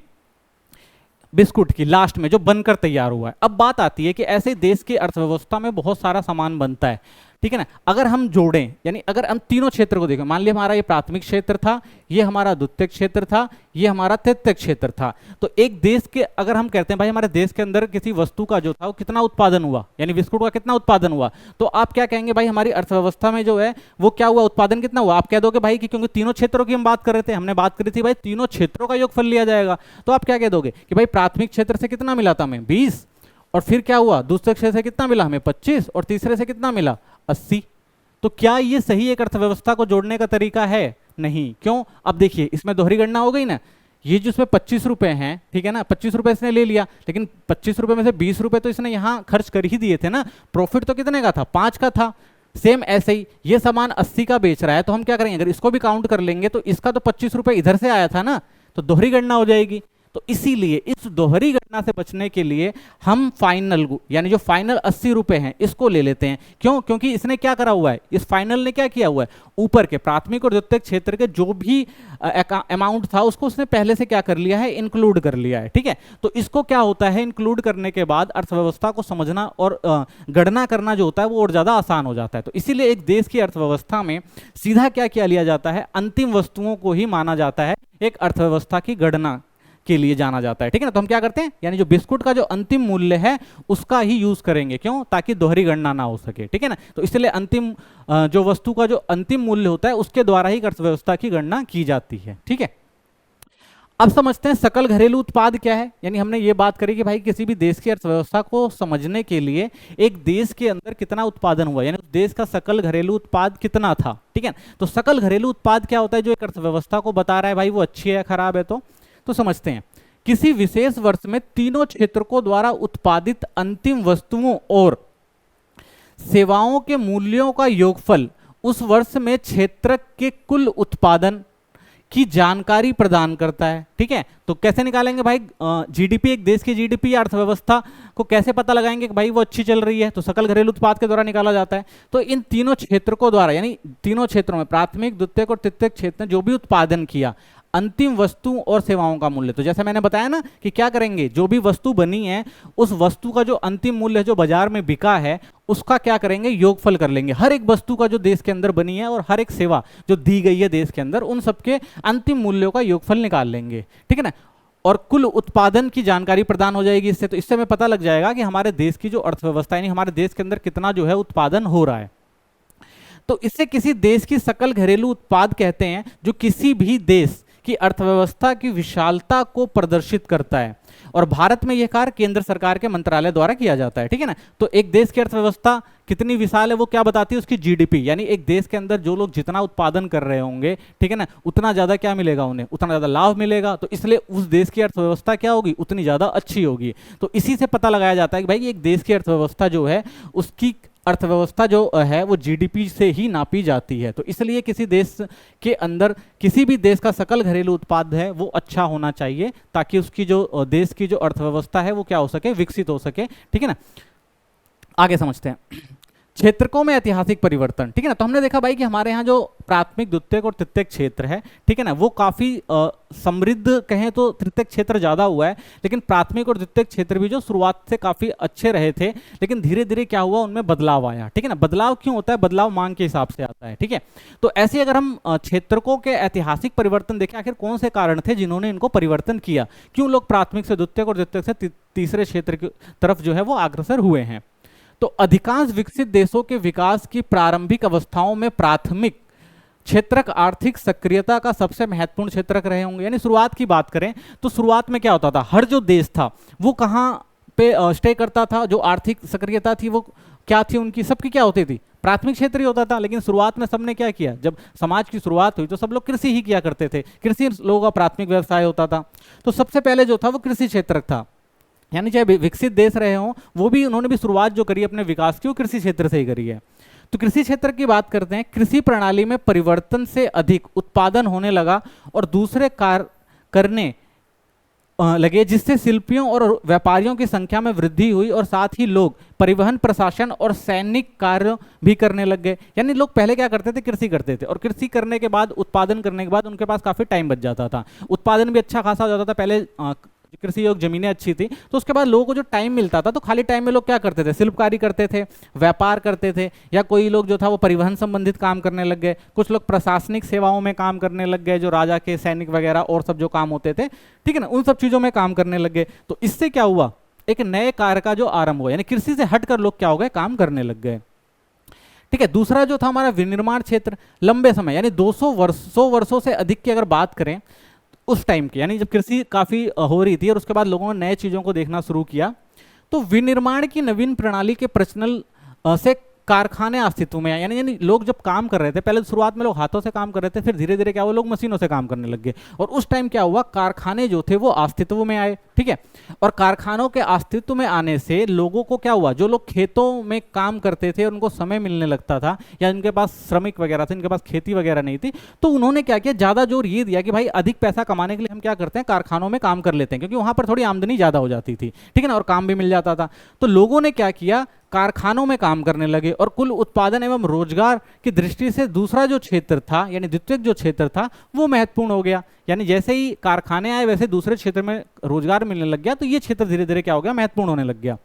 बिस्कुट की, लास्ट में जो बनकर तैयार हुआ है। अब बात आती है कि ऐसे देश की अर्थव्यवस्था में बहुत सारा सामान बनता है, ठीक है ना। अगर हम जोड़ें, यानी अगर हम तीनों क्षेत्र को देखें, मान लिया हमारा ये प्राथमिक क्षेत्र था, ये हमारा द्वितीयक क्षेत्र था, ये हमारा तृतीयक क्षेत्र था। तो एक देश के अगर हम कहते हैं भाई हमारे देश के अंदर किसी वस्तु का जो था वो कितना उत्पादन हुआ, यानी बिस्कुट का कितना उत्पादन हुआ, तो आप क्या कहेंगे भाई हमारी अर्थव्यवस्था में जो है वो क्या हुआ, उत्पादन कितना हुआ। आप कह दोगे भाई कि क्योंकि तीनों क्षेत्रों की हम बात कर रहे थे, हमने बात करी थी भाई तीनों क्षेत्रों का योगफल लिया जाएगा, तो आप क्या कह दोगे कि भाई प्राथमिक क्षेत्र से कितना मिला था हमें, 20, और फिर क्या हुआ, दूसरे क्षेत्र से कितना मिला हमें, 25, और तीसरे से कितना मिला, 80। तो क्या ये सही एक अर्थव्यवस्था को जोड़ने का तरीका है, नहीं। क्यों, अब देखिए इसमें दोहरी गणना हो गई ना, ये जो इसमें 25 रुपए हैं, ठीक है ना, 25 रुपए इसने ले लिया, लेकिन 25 रुपए में से 20 रुपए तो इसने यहां खर्च कर ही दिए थे ना, प्रॉफिट तो कितने का था, 5 का था। सेम ऐसे ही ये सामान 80 का बेच रहा है, तो हम क्या करेंगे, अगर इसको भी काउंट कर लेंगे तो इसका तो 25 रुपए इधर से आया था ना, तो दोहरी गणना हो जाएगी। तो इसीलिए इस दोहरी गणना से बचने के लिए हम फाइनल, यानी जो फाइनल 80 रुपए हैं इसको ले लेते हैं। क्यों, क्योंकि इसने क्या करा हुआ है, इस फाइनल ने क्या किया हुआ है, ऊपर के प्राथमिक और द्वितीयक क्षेत्र के जो भी अमाउंट था उसको उसने पहले से क्या कर लिया है, इंक्लूड कर लिया है, ठीक है। तो इसको क्या होता है, इंक्लूड करने के बाद अर्थव्यवस्था को समझना और गणना करना जो होता है वो और ज्यादा आसान हो जाता है। तो इसीलिए एक देश की अर्थव्यवस्था में सीधा क्या किया लिया जाता है, अंतिम वस्तुओं को ही माना जाता है एक अर्थव्यवस्था की गणना के लिए जाना जाता है, ठीक है ना। तो हम क्या करते हैं, यानी जो बिस्कुट का जो अंतिम मूल्य है उसका ही यूज करेंगे, क्यों, ताकि दोहरी गणना ना हो सके, ठीक है ना। तो इसलिए अंतिम जो वस्तु का जो अंतिम मूल्य होता है उसके द्वारा ही अर्थव्यवस्था की गणना की जाती है, ठीक है। अब समझते हैं सकल घरेलू उत्पाद क्या है। यानी हमने ये बात करी कि भाई किसी भी देश की अर्थव्यवस्था को समझने के लिए एक देश के अंदर कितना उत्पादन हुआ, यानी उस देश का सकल घरेलू उत्पाद कितना था, ठीक है। तो सकल घरेलू उत्पाद क्या होता है, जो एक अर्थव्यवस्था को बता रहा है भाई वो अच्छी है या खराब है। तो समझते हैं, किसी विशेष वर्ष में तीनों क्षेत्रकों द्वारा उत्पादित अंतिम वस्तुओं और सेवाओं के मूल्यों का योगफल उस वर्ष में क्षेत्र के कुल उत्पादन की जानकारी प्रदान करता है, ठीक है। तो कैसे निकालेंगे भाई, जीडीपी, एक देश की जीडीपी या अर्थव्यवस्था को कैसे पता लगाएंगे कि भाई वो अच्छी चल रही है, तो सकल घरेलू उत्पाद के द्वारा निकाला जाता है। तो इन तीनों क्षेत्रकों द्वारा, यानी तीनों क्षेत्रों में प्राथमिक, द्वितीयक और तृतीयक क्षेत्र ने जो भी उत्पादन किया, अंतिम वस्तु और सेवाओं का मूल्य, तो जैसे मैंने बताया ना कि क्या करेंगे, जो भी वस्तु बनी है उस वस्तु का जो अंतिम मूल्य है जो बाजार में बिका है उसका क्या करेंगे, योगफल कर लेंगे। हर एक वस्तु का जो देश के अंदर बनी है और हर एक सेवा जो दी गई है देश के अंदर, उन सबके अंतिम मूल्यों का योगफल निकाल लेंगे, ठीक है ना। और कुल उत्पादन की जानकारी प्रदान हो जाएगी इससे। तो इससे हमें पता लग जाएगा कि हमारे देश की जो अर्थव्यवस्था यानी हमारे देश के अंदर कितना जो है उत्पादन हो रहा है। तो इससे किसी देश की सकल घरेलू उत्पाद कहते हैं जो किसी भी देश की अर्थव्यवस्था की विशालता को प्रदर्शित करता है, और भारत में यह कार्य केंद्र सरकार के मंत्रालय द्वारा किया जाता है, ठीक है ना। तो एक देश की अर्थव्यवस्था कितनी विशाल है वो क्या बताती है, उसकी जीडीपी, यानी एक देश के अंदर जो लोग जितना उत्पादन कर रहे होंगे, ठीक है ना, उतना ज्यादा क्या मिलेगा उन्हें, उतना ज्यादा लाभ मिलेगा। तो इसलिए उस देश की अर्थव्यवस्था क्या होगी, उतनी ज्यादा अच्छी होगी। तो इसी से पता लगाया जाता है कि भाई एक देश की अर्थव्यवस्था जो है उसकी अर्थव्यवस्था जो है वो जीडीपी से ही नापी जाती है। तो इसलिए किसी देश के अंदर किसी भी देश का सकल घरेलू उत्पाद है वो अच्छा होना चाहिए, ताकि उसकी जो देश की जो अर्थव्यवस्था है वो क्या हो सके, विकसित हो सके, ठीक है ना। आगे समझते हैं क्षेत्रकों में ऐतिहासिक परिवर्तन, ठीक है ना। तो हमने देखा भाई कि हमारे यहाँ जो प्राथमिक, द्वितीयक और तृतीयक क्षेत्र है, ठीक है ना, वो काफी समृद्ध कहें तो तृतीयक क्षेत्र ज्यादा हुआ है, लेकिन प्राथमिक और द्वितीयक क्षेत्र भी जो शुरुआत से काफी अच्छे रहे थे, लेकिन धीरे धीरे क्या हुआ, उनमें बदलाव आया, ठीक है ना। बदलाव क्यों होता है, बदलाव मांग के हिसाब से आता है, ठीक है। तो ऐसे अगर हम क्षेत्रकों के ऐतिहासिक परिवर्तन देखें, आखिर कौन से कारण थे जिन्होंने इनको परिवर्तन किया, क्यों लोग प्राथमिक से द्वितीयक और द्वितीयक से तीसरे क्षेत्र की तरफ जो है वो अग्रसर हुए हैं। तो अधिकांश विकसित देशों के विकास की प्रारंभिक अवस्थाओं में प्राथमिक क्षेत्रक आर्थिक सक्रियता का सबसे महत्वपूर्ण क्षेत्रक रहे होंगे। यानी शुरुआत की बात करें तो शुरुआत में क्या होता था, हर जो देश था वो कहाँ पे स्टे करता था, जो आर्थिक सक्रियता थी वो क्या थी उनकी, सबकी क्या होती थी, प्राथमिक क्षेत्र ही होता था। लेकिन शुरुआत में सबने क्या किया, जब समाज की शुरुआत हुई तो सब लोग कृषि ही किया करते थे, कृषि लोगों का प्राथमिक व्यवसाय होता था। तो सबसे पहले जो था वो कृषि क्षेत्रक था, यानी चाहे विकसित देश रहे हों वो भी उन्होंने भी शुरुआत जो करी अपने विकास की वो कृषि क्षेत्र से ही करी है। तो कृषि क्षेत्र की बात करते हैं, कृषि प्रणाली में परिवर्तन से अधिक उत्पादन होने लगा और दूसरे कार्य करने लगे, जिससे शिल्पियों और व्यापारियों की संख्या में वृद्धि हुई और साथ ही लोग परिवहन, प्रशासन और सैनिक कार्य भी करने लग गए। यानी लोग पहले क्या करते थे, कृषि करते थे, और कृषि करने के बाद, उत्पादन करने के बाद उनके पास काफी टाइम बच जाता था, उत्पादन भी अच्छा खासा हो जाता था। पहले कृषि योग्य जमीनें अच्छी थी, तो उसके बाद लोगों को जो टाइम मिलता था तो खाली टाइम में लोग क्या करते थे, शिल्पकारी करते थे, व्यापार करते थे, या कोई लोग जो था वो परिवहन संबंधित काम करने लग गए, कुछ लोग प्रशासनिक सेवाओं में काम करने लग गए, जो राजा के सैनिक वगैरह और सब जो काम होते थे, ठीक है ना, उन सब चीजों में काम करने लग गए। तो इससे क्या हुआ, एक नए कार्य का जो आरंभ हुआ, यानी कृषि से हटकर लोग क्या हो गए, काम करने लग गए, ठीक है। दूसरा जो था हमारा विनिर्माण क्षेत्र, लंबे समय यानी 200 वर्षों से अधिक की अगर बात करें उस टाइम की, यानी जब कृषि काफी हो रही थी और उसके बाद लोगों ने नए चीजों को देखना शुरू किया, तो विनिर्माण की नवीन प्रणाली के प्रचलन से कारखाने अस्तित्व में आए। यानी लोग जब काम कर रहे थे, पहले शुरुआत में लोग हाथों से काम कर रहे थे, फिर धीरे धीरे क्या हुआ, लोग मशीनों से काम करने लग गए, और उस टाइम क्या हुआ, कारखाने जो थे वो अस्तित्व में आए, ठीक है। और कारखानों के अस्तित्व में आने से लोगों को क्या हुआ, जो लोग खेतों में काम करते थे उनको समय मिलने लगता था, या जिनके पास श्रमिक वगैरह थे, इनके पास खेती वगैरह नहीं थी, तो उन्होंने क्या किया, ज्यादा जोर ये दिया कि भाई अधिक पैसा कमाने के लिए हम क्या करते हैं, कारखानों में काम कर लेते हैं, क्योंकि वहां पर थोड़ी आमदनी ज्यादा हो जाती थी, ठीक है ना, और काम भी मिल जाता था। तो लोगों ने क्या किया, कारखानों में काम करने लगे, और कुल उत्पादन एवं रोजगार की दृष्टि से दूसरा जो क्षेत्र था, यानी द्वितीयक जो क्षेत्र था वो महत्वपूर्ण हो गया। यानी जैसे ही कारखाने आए वैसे दूसरे क्षेत्र में रोजगार मिलने लग गया, तो ये क्षेत्र धीरे धीरे क्या हो गया, महत्वपूर्ण होने लग गया।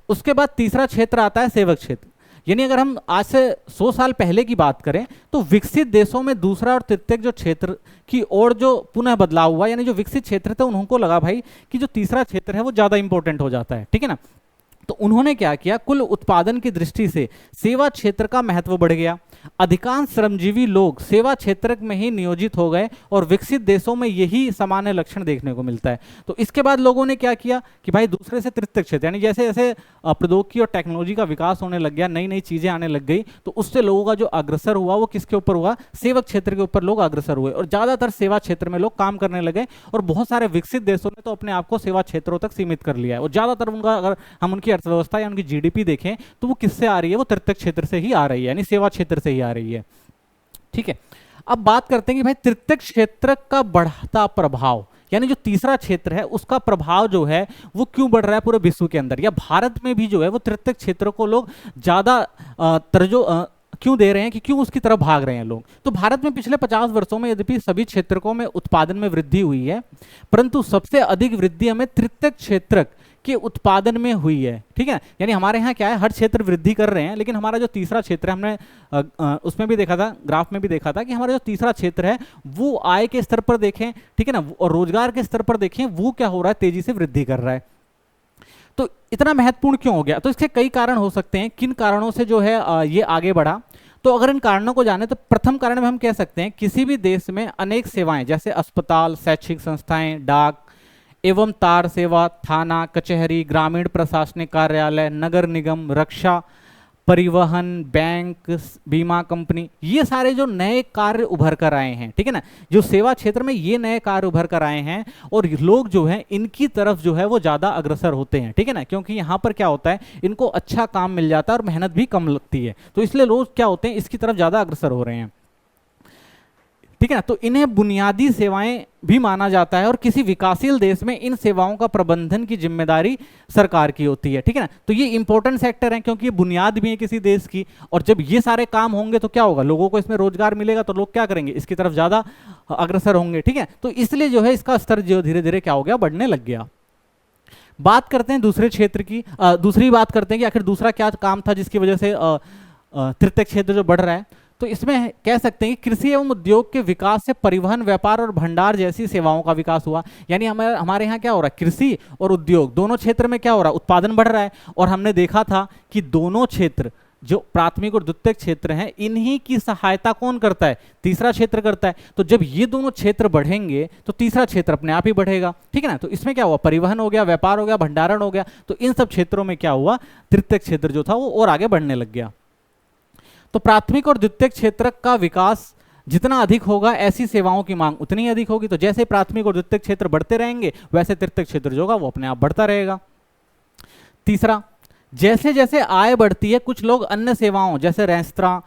उसके बाद तीसरा क्षेत्र आता है सेवक क्षेत्र। यानी अगर हम आज से 100 साल पहले की बात करें तो विकसित देशों में दूसरा और तृतीयक जो क्षेत्र की ओर जो पुनः बदलाव हुआ, यानी जो विकसित क्षेत्र थे उनको लगा भाई कि जो तीसरा क्षेत्र है वो ज्यादा इंपॉर्टेंट हो जाता है, ठीक है ना। तो उन्होंने क्या किया, कुल उत्पादन की दृष्टि से सेवा क्षेत्र का महत्व बढ़ गया, अधिकांश श्रमजीवी लोग सेवा क्षेत्र में ही नियोजित हो गए, और विकसित देशों में यही सामान्य लक्षण देखने को मिलता है। तो इसके बाद लोगों ने क्या किया कि भाई दूसरे से तृतीयक क्षेत्र, यानी जैसे जैसे प्रौद्योगिकी और टेक्नोलॉजी का विकास होने लग गया, नई नई चीजें आने लग गई, तो उससे लोगों का जो अग्रसर हुआ वो किसके ऊपर हुआ, सेवक क्षेत्र के ऊपर लोग अग्रसर हुए, और ज्यादातर सेवा क्षेत्र में लोग काम करने लगे। और बहुत सारे विकसित देशों ने तो अपने आप को सेवा क्षेत्रों तक सीमित कर लिया है, और ज्यादातर उनका, अगर हम उनकी अर्थव्यवस्था या उनकी जीडीपी देखें तो वो किससे आ रही है, वो तृतीयक क्षेत्र से ही आ रही है, यानी सेवा क्षेत्र से ही आ रही है, ठीक है। अब बात करते हैं कि भाई तृतीयक क्षेत्र का बढ़ता प्रभाव, यानी जो तीसरा क्षेत्र है उसका प्रभाव जो है वो क्यों बढ़ रहा है पूरे विश्व के अंदर, या भारत में भी जो है वो तृतीयक क्षेत्र को लोग ज्यादा तरजो क्यों दे रहे हैं, कि क्यों उसकी तरफ भाग रहे हैं लोग। तो भारत में पिछले 50 वर्षों में यद्यपि सभी क्षेत्रों में उत्पादन में वृद्धि हुई है, परंतु सबसे अधिक वृद्धि हमें तृतीयक क्षेत्र के उत्पादन में हुई है, ठीक है। यानी हमारे यहाँ क्या है, हर क्षेत्र वृद्धि कर रहे हैं, लेकिन हमारा जो तीसरा क्षेत्र है, हमने उसमें भी देखा था, ग्राफ में भी देखा था कि हमारा जो तीसरा क्षेत्र है वो आय के स्तर पर देखें, ठीक है ना, और रोजगार के स्तर पर देखें, वो क्या हो रहा है, तेजी से वृद्धि कर रहा है। तो इतना महत्वपूर्ण क्यों हो गया? तो इसके कई कारण हो सकते हैं, किन कारणों से जो है ये आगे बढ़ा। तो अगर इन कारणों को जाने तो प्रथम कारण में हम कह सकते हैं किसी भी देश में अनेक सेवाएं जैसे अस्पताल, शैक्षिक संस्थाएं, डाक एवं तार सेवा, थाना, कचहरी, ग्रामीण प्रशासनिक कार्यालय, नगर निगम, रक्षा, परिवहन, बैंक, बीमा कंपनी, ये सारे जो नए कार्य उभर कर आए हैं, ठीक है ना, जो सेवा क्षेत्र में ये नए कार्य उभर कर आए हैं, और लोग जो है इनकी तरफ जो है वो ज़्यादा अग्रसर होते हैं, ठीक है ना, क्योंकि यहाँ पर क्या होता है, इनको अच्छा काम मिल जाता है और मेहनत भी कम लगती है, तो इसलिए लोग क्या होते हैं, इसकी तरफ ज़्यादा अग्रसर हो रहे हैं, ठीक है ना। तो इन्हें बुनियादी सेवाएं भी माना जाता है, और किसी विकासशील देश में इन सेवाओं का प्रबंधन की जिम्मेदारी सरकार की होती है, ठीक है ना। तो ये इंपॉर्टेंट सेक्टर है क्योंकि ये बुनियाद भी है किसी देश की, और जब ये सारे काम होंगे तो क्या होगा, लोगों को इसमें रोजगार मिलेगा, तो लोग क्या करेंगे, इसकी तरफ ज्यादा अग्रसर होंगे, ठीक है। तो इसलिए जो है इसका स्तर जो धीरे धीरे क्या हो गया, बढ़ने लग गया। बात करते हैं दूसरे क्षेत्र की, दूसरी बात करते हैं कि आखिर दूसरा क्या काम था जिसकी वजह से तृतीय क्षेत्र जो बढ़ रहा है। तो इसमें कह सकते हैं कि कृषि एवं उद्योग के विकास से परिवहन, व्यापार और भंडार जैसी सेवाओं का विकास हुआ। यानी हमारे यहाँ क्या हो रहा है, कृषि और उद्योग दोनों क्षेत्र में क्या हो रहा है, उत्पादन बढ़ रहा है। और हमने देखा था कि दोनों क्षेत्र जो प्राथमिक और द्वितीयक क्षेत्र हैं, इन्हीं की सहायता कौन करता है, तीसरा क्षेत्र करता है। तो जब ये दोनों क्षेत्र बढ़ेंगे तो तीसरा क्षेत्र अपने आप ही बढ़ेगा, ठीक है ना। तो इसमें क्या हुआ, परिवहन हो गया, व्यापार हो गया, भंडारण हो गया। तो इन सब क्षेत्रों में क्या हुआ, तृतीयक क्षेत्र जो था वो और आगे बढ़ने लग गया। तो प्राथमिक और द्वितीयक क्षेत्र का विकास जितना अधिक होगा, ऐसी सेवाओं की मांग उतनी ही अधिक होगी। तो जैसे प्राथमिक और द्वितीयक क्षेत्र बढ़ते रहेंगे, वैसे तृतीयक क्षेत्र जो होगा वो अपने आप बढ़ता रहेगा। तीसरा, जैसे जैसे आय बढ़ती है, कुछ लोग अन्य सेवाओं जैसे रेस्तरां,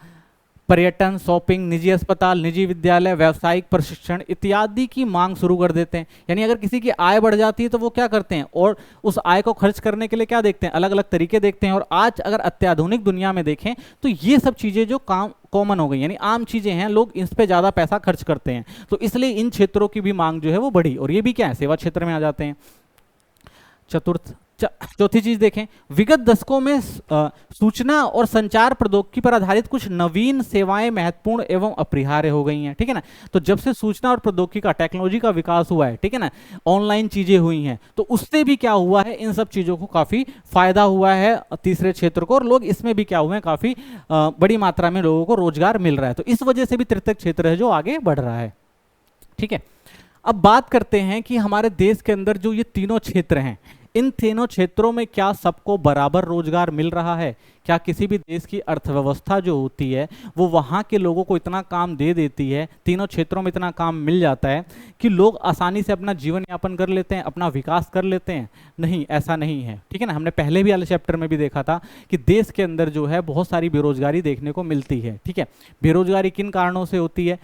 पर्यटन, शॉपिंग, निजी अस्पताल, निजी विद्यालय, व्यावसायिक प्रशिक्षण इत्यादि की मांग शुरू कर देते हैं। यानी अगर किसी की आय बढ़ जाती है तो वो क्या करते हैं, और उस आय को खर्च करने के लिए क्या देखते हैं, अलग अलग तरीके देखते हैं। और आज अगर अत्याधुनिक दुनिया में देखें तो ये सब चीज़ें जो कॉमन हो गई, यानी आम चीज़ें हैं, लोग इस पे ज़्यादा पैसा खर्च करते हैं। तो इसलिए इन क्षेत्रों की भी मांग जो है वो बढ़ी, और ये भी क्या है, सेवा क्षेत्र में आ जाते हैं। चौथी चीज देखें, विगत दशकों में सूचना और संचार प्रौद्योगिकी पर आधारित कुछ नवीन सेवाएं महत्वपूर्ण एवं अपरिहार्य हो गई हैं, ठीक है ना। तो जब से सूचना और प्रौद्योगिकी का, टेक्नोलॉजी का विकास हुआ है, ठीक है ना, ऑनलाइन चीजें हुई हैं, तो उससे भी क्या हुआ है, इन सब चीजों को काफी फायदा हुआ है तीसरे क्षेत्र को, और लोग इसमें भी क्या हुए हैं, काफी बड़ी मात्रा में लोगों को रोजगार मिल रहा है। तो इस वजह से भी तृतीयक क्षेत्र है जो आगे बढ़ रहा है, ठीक है। अब बात करते हैं कि हमारे देश के अंदर जो ये तीनों क्षेत्र हैं, इन तीनों क्षेत्रों में क्या सबको बराबर रोजगार मिल रहा है? क्या किसी भी देश की अर्थव्यवस्था जो होती है वो वहाँ के लोगों को इतना काम दे देती है, तीनों क्षेत्रों में इतना काम मिल जाता है कि लोग आसानी से अपना जीवन यापन कर लेते हैं, अपना विकास कर लेते हैं? नहीं, ऐसा नहीं है, ठीक है ना। हमने पहले भी वाले चैप्टर में भी देखा था कि देश के अंदर जो है बहुत सारी बेरोजगारी देखने को मिलती है, ठीक है। बेरोजगारी किन कारणों से होती है?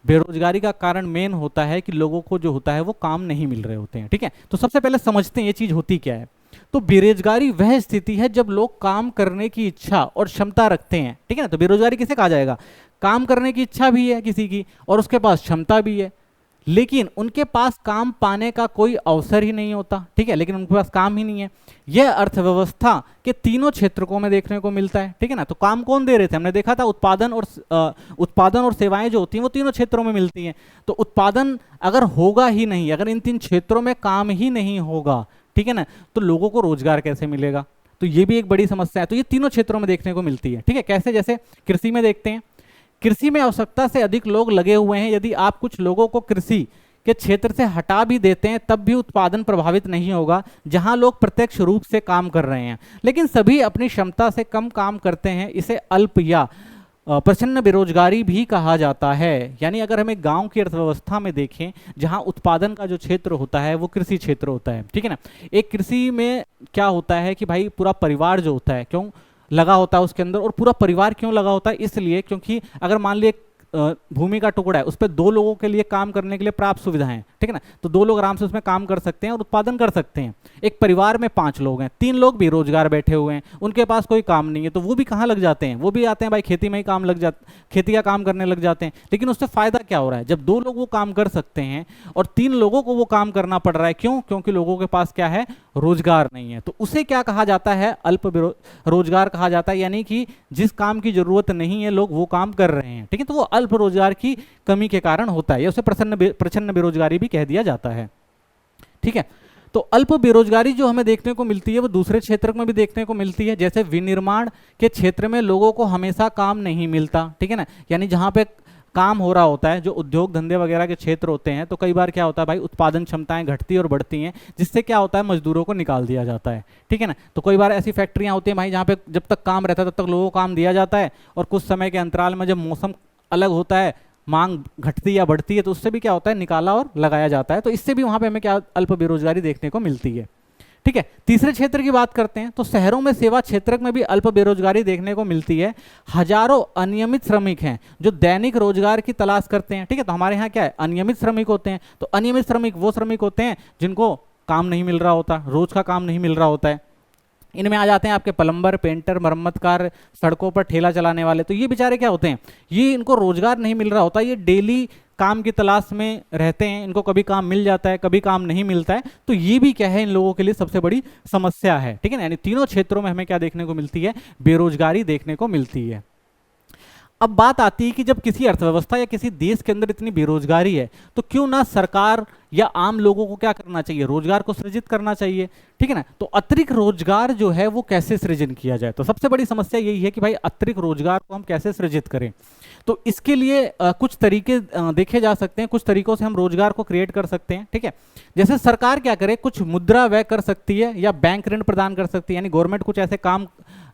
बेरोजगारी का कारण मेन होता है कि लोगों को जो होता है वो काम नहीं मिल रहे होते हैं, ठीक है। तो सबसे पहले समझते हैं ये चीज होती क्या है। तो बेरोजगारी वह स्थिति है जब लोग काम करने की इच्छा और क्षमता रखते हैं, ठीक है ना। तो बेरोजगारी किसे कहा जाएगा? काम करने की इच्छा भी है किसी की और उसके पास क्षमता भी है, लेकिन उनके पास काम पाने का कोई अवसर ही नहीं होता, ठीक है, लेकिन उनके पास काम ही नहीं है। यह अर्थव्यवस्था के तीनों क्षेत्रों में देखने को मिलता है, ठीक है ना। तो काम कौन दे रहे थे? हमने देखा था उत्पादन और सेवाएं जो होती हैं वो तीनों क्षेत्रों में मिलती हैं। तो उत्पादन अगर होगा ही नहीं, अगर इन तीन क्षेत्रों में काम ही नहीं होगा, ठीक है ना, तो लोगों को रोजगार कैसे मिलेगा? तो ये भी एक बड़ी समस्या है। तो ये तीनों क्षेत्रों में देखने को मिलती है, ठीक है। कैसे? जैसे कृषि में देखते हैं, कृषि में आवश्यकता से अधिक लोग लगे हुए हैं। यदि आप कुछ लोगों को कृषि के क्षेत्र से हटा भी देते हैं तब भी उत्पादन प्रभावित नहीं होगा, जहां लोग प्रत्यक्ष रूप से काम कर रहे हैं, लेकिन सभी अपनी क्षमता से कम काम करते हैं। इसे अल्प या प्रच्छन्न बेरोजगारी भी कहा जाता है। यानी अगर हम एक गांव की अर्थव्यवस्था में देखें जहां उत्पादन का जो क्षेत्र होता है वो कृषि क्षेत्र होता है, ठीक है ना। एक कृषि में क्या होता है कि भाई पूरा परिवार जो होता है क्यों लगा होता है उसके अंदर, और पूरा परिवार क्यों लगा होता है? इसलिए क्योंकि अगर मान लीजिए भूमि का टुकड़ा है, उस पर 2 लोगों के लिए काम करने के लिए प्राप्त सुविधाएं, ठीक है ना। तो 2 लोग आराम से उसमें काम कर सकते हैं और उत्पादन कर सकते हैं। एक परिवार में 5 लोग हैं, 3 लोग बेरोजगार बैठे हुए हैं, उनके पास कोई काम नहीं है, तो वो भी कहाँ लग जाते हैं? वो भी आते हैं भाई खेती में ही काम लग जाते, खेती का काम करने लग जाते हैं। लेकिन उससे फायदा क्या हो रहा है? जब 2 लोग वो काम कर सकते हैं और 3 लोगों को वो काम करना पड़ रहा है, क्यों? क्योंकि लोगों के पास क्या है, रोजगार नहीं है, तो उसे क्या कहा जाता है, अल्प रोजगार कहा जाता है। यानी कि जिस काम की जरूरत नहीं है लोग वो काम कर रहे हैं, ठीक है, तो वो अल्प रोजगार की कमी के कारण होता है, या उसे प्रच्छन्न बेरोजगारी भी कह दिया जाता है, ठीक है। तो अल्प बेरोजगारी जो हमें देखने को मिलती है वो दूसरे क्षेत्र में भी देखने को मिलती है, जैसे विनिर्माण के क्षेत्र में लोगों को हमेशा काम नहीं मिलता, ठीक है ना, यानी जहाँ पे काम हो रहा होता है, जो उद्योग धंधे वगैरह के क्षेत्र होते हैं, तो कई बार क्या होता है भाई, उत्पादन क्षमताएं घटती और बढ़ती हैं, जिससे क्या होता है, मजदूरों को निकाल दिया जाता है, ठीक है ना। तो कई बार ऐसी फैक्ट्रियां होती हैं भाई जहाँ पे जब तक काम रहता है तब तक लोगों को काम दिया जाता है, और कुछ समय के अंतराल में जब मौसम अलग होता है, मांग घटती या बढ़ती है, तो उससे भी क्या होता है, निकाला और लगाया जाता है, तो इससे भी वहां पे हमें क्या अल्प बेरोजगारी देखने को मिलती है, ठीक है। तीसरे क्षेत्र की बात करते हैं, तो शहरों में सेवा क्षेत्र में भी अल्प बेरोजगारी देखने को मिलती है। हजारों अनियमित श्रमिक हैं जो दैनिक रोजगार की तलाश करते हैं, ठीक है, तो हमारे यहाँ क्या है, अनियमित श्रमिक होते हैं। तो अनियमित श्रमिक वो श्रमिक होते हैं जिनको काम नहीं मिल रहा होता, रोज का काम नहीं मिल रहा होता है। इनमें आ जाते हैं आपके प्लम्बर, पेंटर, मरम्मतकार, सड़कों पर ठेला चलाने वाले। तो ये बेचारे क्या होते हैं, ये इनको रोजगार नहीं मिल रहा होता, ये डेली काम की तलाश में रहते हैं, इनको कभी काम मिल जाता है, कभी काम नहीं मिलता है, तो ये भी क्या है, इन लोगों के लिए सबसे बड़ी समस्या है, ठीक है ना। यानी तीनों क्षेत्रों में हमें क्या देखने को मिलती है, बेरोजगारी देखने को मिलती है। अब बात आती है कि जब किसी अर्थव्यवस्था या किसी देश के अंदर इतनी बेरोजगारी है, तो क्यों ना सरकार या आम लोगों को क्या करना चाहिए, रोजगार को सृजित करना चाहिए, ठीक है ना। तो अतिरिक्त रोजगार जो है वो कैसे सृजन किया जाए, तो सबसे बड़ी समस्या यही है कि भाई अतिरिक्त रोजगार को हम कैसे सृजित करें। तो इसके लिए कुछ तरीके देखे जा सकते हैं, कुछ तरीकों से हम रोजगार को क्रिएट कर सकते हैं, ठीक है। जैसे सरकार क्या करे, कुछ मुद्रा व्यय कर सकती है या बैंक ऋण प्रदान कर सकती है, यानी गवर्नमेंट कुछ ऐसे काम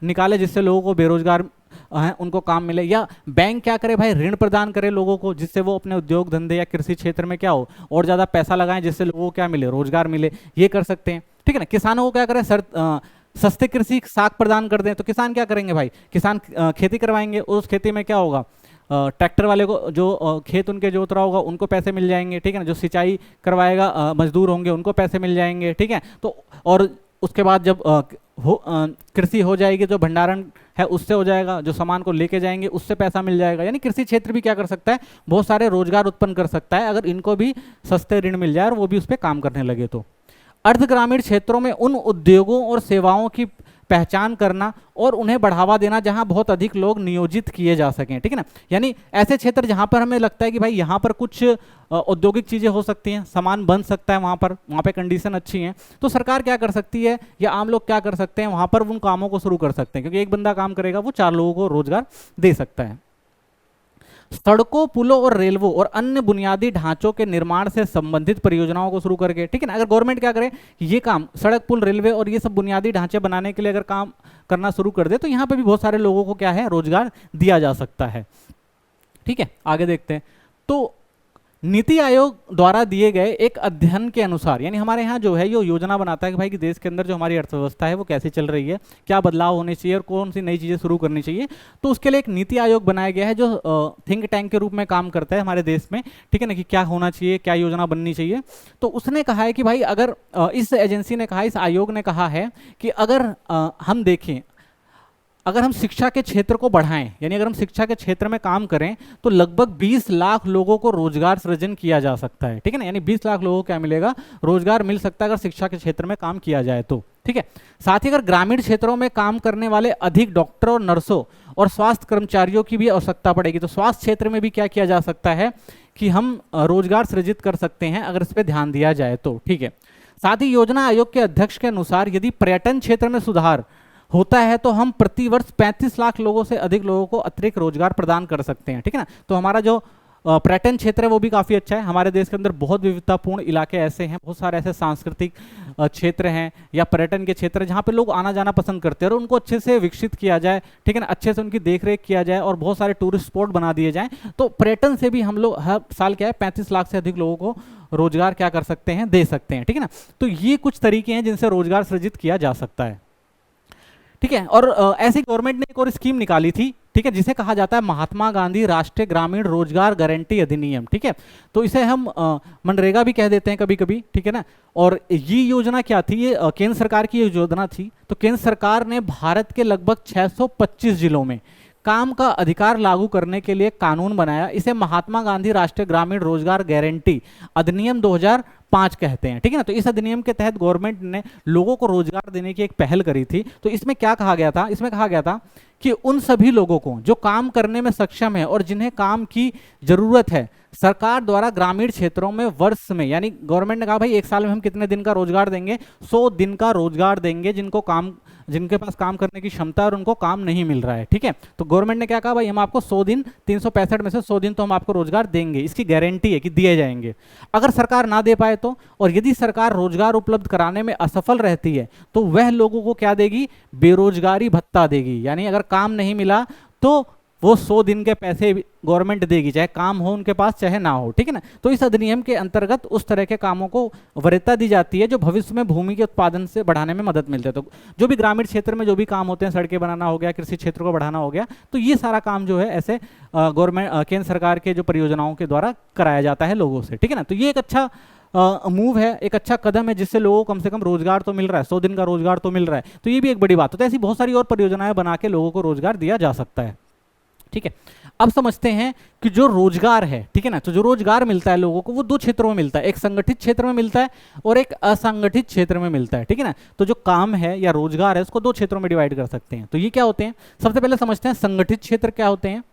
निकाले जिससे लोगों को बेरोजगार हैं उनको काम मिले, या बैंक क्या करे भाई, ऋण प्रदान करे लोगों को, जिससे वो अपने उद्योग धंधे या कृषि क्षेत्र में क्या हो और ज़्यादा पैसा लगाएं, जिससे लोगों को क्या मिले, रोजगार मिले, ये कर सकते हैं, ठीक है ना। किसानों को क्या करें, सस्ते कृषि साख प्रदान कर दें, तो किसान क्या करेंगे भाई, किसान खेती करवाएंगे, उस खेती में क्या होगा, ट्रैक्टर वाले को जो खेत उनके जोत रहा होगा उनको पैसे मिल जाएंगे, ठीक है ना, जो सिंचाई करवाएगा मजदूर होंगे उनको पैसे मिल जाएंगे, ठीक है। तो और उसके बाद जब कृषि हो जाएगी, जो भंडारण है उससे हो जाएगा, जो सामान को लेके जाएंगे उससे पैसा मिल जाएगा। यानी कृषि क्षेत्र भी क्या कर सकता है, बहुत सारे रोजगार उत्पन्न कर सकता है, अगर इनको भी सस्ते ऋण मिल जाए और वो भी उस पर काम करने लगे। तो अर्ध ग्रामीण क्षेत्रों में उन उद्योगों और सेवाओं की पहचान करना और उन्हें बढ़ावा देना जहां बहुत अधिक लोग नियोजित किए जा सकें, ठीक है ना। यानी ऐसे क्षेत्र जहां पर हमें लगता है कि भाई यहाँ पर कुछ औद्योगिक चीजें हो सकती हैं, सामान बन सकता है, वहाँ पे कंडीशन अच्छी है, तो सरकार क्या कर सकती है या आम लोग क्या कर सकते हैं, वहाँ पर उन कामों को शुरू कर सकते हैं, क्योंकि एक बंदा काम करेगा वो 4 लोगों को रोजगार दे सकता है। सड़कों, पुलों और रेलवों और अन्य बुनियादी ढांचों के निर्माण से संबंधित परियोजनाओं को शुरू करके, ठीक है ना। अगर गवर्नमेंट क्या करे, ये काम सड़क, पुल, रेलवे और ये सब बुनियादी ढांचे बनाने के लिए अगर काम करना शुरू कर दे, तो यहाँ पे भी बहुत सारे लोगों को क्या है, रोजगार दिया जा सकता है, ठीक है। आगे देखते हैं, तो नीति आयोग द्वारा दिए गए एक अध्ययन के अनुसार, यानी हमारे यहाँ जो है ये योजना बनाता है कि भाई कि देश के अंदर जो हमारी अर्थव्यवस्था है वो कैसे चल रही है, क्या बदलाव होने चाहिए और कौन सी नई चीज़ें शुरू करनी चाहिए। तो उसके लिए एक नीति आयोग बनाया गया है जो थिंक टैंक के रूप में काम करता है हमारे देश में, ठीक है ना, कि क्या होना चाहिए, क्या योजना बननी चाहिए। तो उसने कहा है कि भाई अगर इस एजेंसी ने कहा, इस आयोग ने कहा है कि अगर हम देखें, अगर हम शिक्षा के क्षेत्र को बढ़ाएं, यानी अगर हम शिक्षा के क्षेत्र में काम करें, तो लगभग 20 लाख लोगों को रोजगार सृजन किया जा सकता है, ठीक है ना। यानी 20 लाख लोगों को क्या मिलेगा, रोजगार मिल सकता है अगर शिक्षा के क्षेत्र में काम किया जाए तो, ठीक है। साथ ही अगर ग्रामीण क्षेत्रों में काम करने वाले अधिक डॉक्टरों और नर्सों और स्वास्थ्य कर्मचारियों की भी आवश्यकता पड़ेगी, तो स्वास्थ्य क्षेत्र में भी क्या किया जा सकता है कि हम रोजगार सृजित कर सकते हैं अगर इस पर ध्यान दिया जाए तो, ठीक है। साथ ही योजना आयोग के अध्यक्ष के अनुसार यदि पर्यटन क्षेत्र में सुधार होता है तो हम प्रति वर्ष 35 लाख लोगों से अधिक लोगों को अतिरिक्त रोजगार प्रदान कर सकते हैं, ठीक है ना। तो हमारा जो पर्यटन क्षेत्र है वो भी काफ़ी अच्छा है। हमारे देश के अंदर बहुत विविधतापूर्ण इलाके ऐसे हैं, बहुत सारे ऐसे सांस्कृतिक क्षेत्र हैं या पर्यटन के क्षेत्र जहाँ पे लोग आना जाना पसंद करते हैं, और उनको अच्छे से विकसित किया जाए, ठीक है ना, अच्छे से उनकी देखरेख किया जाए और बहुत सारे टूरिस्ट स्पॉट बना दिए जाएँ, तो पर्यटन से भी हम लोग हर साल क्या है 35 लाख से अधिक लोगों को रोजगार क्या कर सकते हैं, दे सकते हैं, ठीक है ना। तो ये कुछ तरीके हैं जिनसे रोजगार सृजित किया जा सकता है, ठीक है। और ऐसी गवर्नमेंट ने एक और स्कीम निकाली थी, ठीक है, जिसे कहा जाता है महात्मा गांधी राष्ट्रीय ग्रामीण रोजगार गारंटी अधिनियम, ठीक है। तो इसे हम मनरेगा भी कह देते हैं कभी कभी, ठीक है ना। और ये योजना क्या थी, ये केंद्र सरकार की योजना थी। तो केंद्र सरकार ने भारत के लगभग 625 जिलों में काम का अधिकार लागू करने के लिए कानून बनाया। इसे महात्मा गांधी राष्ट्रीय ग्रामीण रोजगार गारंटी अधिनियम 2005 कहते हैं, ठीक है ना। तो इस अधिनियम के तहत गवर्नमेंट ने लोगों को रोजगार देने की एक पहल करी थी। तो इसमें क्या कहा गया था, इसमें कहा गया था कि उन सभी लोगों को जो काम करने में सक्षम है और जिन्हें काम की जरूरत है, सरकार द्वारा ग्रामीण क्षेत्रों में वर्ष में, यानी गवर्नमेंट ने कहा भाई एक साल में हम कितने दिन का रोजगार देंगे, 100 दिन का रोजगार देंगे जिनके पास काम करने की क्षमता और उनको काम नहीं मिल रहा है, ठीक है। तो गवर्नमेंट ने क्या कहा, भाई हम आपको 100 दिन, 365 में से 100 दिन तो हम आपको रोजगार देंगे, इसकी गारंटी है कि दिए जाएंगे। अगर सरकार ना दे पाए तो, और यदि सरकार रोजगार उपलब्ध कराने में असफल रहती है तो वह लोगों को क्या देगी, बेरोजगारी भत्ता देगी। यानी अगर काम नहीं मिला तो वो 100 दिन के पैसे गवर्नमेंट देगी, चाहे काम हो उनके पास चाहे ना हो, ठीक है ना। तो इस अधिनियम के अंतर्गत उस तरह के कामों को वरीयता दी जाती है जो भविष्य में भूमि के उत्पादन से बढ़ाने में मदद मिलती है। तो जो भी ग्रामीण क्षेत्र में जो भी काम होते हैं, सड़कें बनाना हो गया, कृषि क्षेत्र को बढ़ाना हो गया, तो ये सारा काम जो है ऐसे गवर्नमेंट केंद्र सरकार के जो परियोजनाओं के द्वारा कराया जाता है लोगों से, ठीक है ना। तो ये एक अच्छा मूव है, एक अच्छा कदम है जिससे लोगों को कम से कम रोजगार तो मिल रहा है, 100 दिन का रोजगार तो मिल रहा है। तो ये भी एक बड़ी बात होता है। ऐसी बहुत सारी और परियोजनाएं बना के लोगों को रोजगार दिया जा सकता है, ठीक है। अब समझते हैं कि जो रोजगार है, ठीक है ना, तो जो रोजगार मिलता है लोगों को वो दो क्षेत्रों में मिलता है, एक संगठित क्षेत्र में मिलता है और एक असंगठित क्षेत्र में मिलता है, ठीक है ना। तो जो काम है या रोजगार है उसको दो क्षेत्रों में डिवाइड कर सकते हैं। तो ये क्या होते हैं, सबसे पहले समझते हैं संगठित क्षेत्र क्या होते हैं।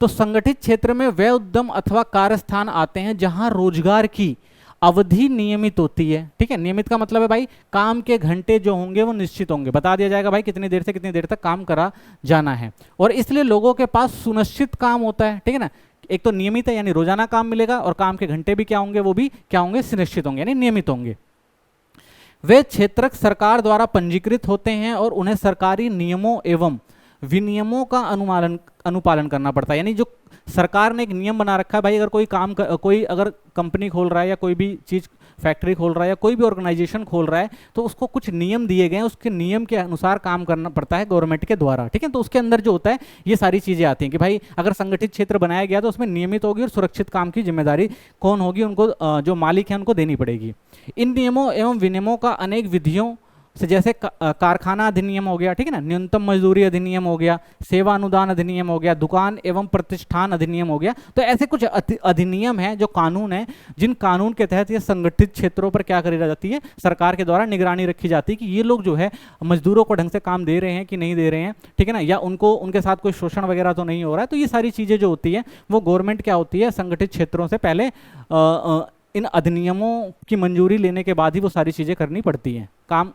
तो संगठित क्षेत्र में वे उद्यम अथवा कार्यस्थान आते हैं जहां रोजगार की अवधि नियमित होती है, ठीक है। नियमित का मतलब है भाई काम के घंटे जो होंगे वो निश्चित होंगे, बता दिया जाएगा भाई कितनी देर से कितनी देर तक काम करा जाना है, और इसलिए लोगों के पास सुनिश्चित काम होता है, ठीक है ना। एक तो नियमित है यानी रोजाना काम मिलेगा, और काम के घंटे भी क्या होंगे, वो भी क्या होंगे, सुनिश्चित होंगे यानी नियमित होंगे। वे क्षेत्रक सरकार द्वारा पंजीकृत होते हैं और उन्हें सरकारी नियमों एवं विनियमों का अनुपालन करना पड़ता है। यानी जो सरकार ने एक नियम बना रखा है भाई, अगर कोई अगर कंपनी खोल रहा है या कोई भी चीज फैक्ट्री खोल रहा है या कोई भी ऑर्गेनाइजेशन खोल रहा है, तो उसको कुछ नियम दिए गए हैं, उसके नियम के अनुसार काम करना पड़ता है गवर्नमेंट के द्वारा, ठीक है। तो उसके अंदर जो होता है ये सारी चीजें आती हैं कि भाई अगर संगठित क्षेत्र बनाया गया तो उसमें नियमित होगी और सुरक्षित काम की जिम्मेदारी कौन होगी, उनको जो मालिक है उनको देनी पड़ेगी। इन नियमों एवं विनियमों का अनेक विधियों से, जैसे कारखाना अधिनियम हो गया, ठीक है ना, न्यूनतम मजदूरी अधिनियम हो गया, सेवा अनुदान अधिनियम हो गया, दुकान एवं प्रतिष्ठान अधिनियम हो गया। तो ऐसे कुछ अधिनियम हैं जो कानून है, जिन कानून के तहत ये संगठित क्षेत्रों पर क्या करी जाती है, सरकार के द्वारा निगरानी रखी जाती है कि ये लोग जो है मजदूरों को ढंग से काम दे रहे हैं कि नहीं दे रहे हैं, ठीक है ना, या उनके साथ कोई शोषण वगैरह तो नहीं हो रहा है। तो ये सारी चीजें जो होती है वो गवर्नमेंट क्या होती है, संगठित क्षेत्रों से पहले इन अधिनियमों की मंजूरी लेने के बाद ही वो सारी चीजें करनी पड़ती हैं, काम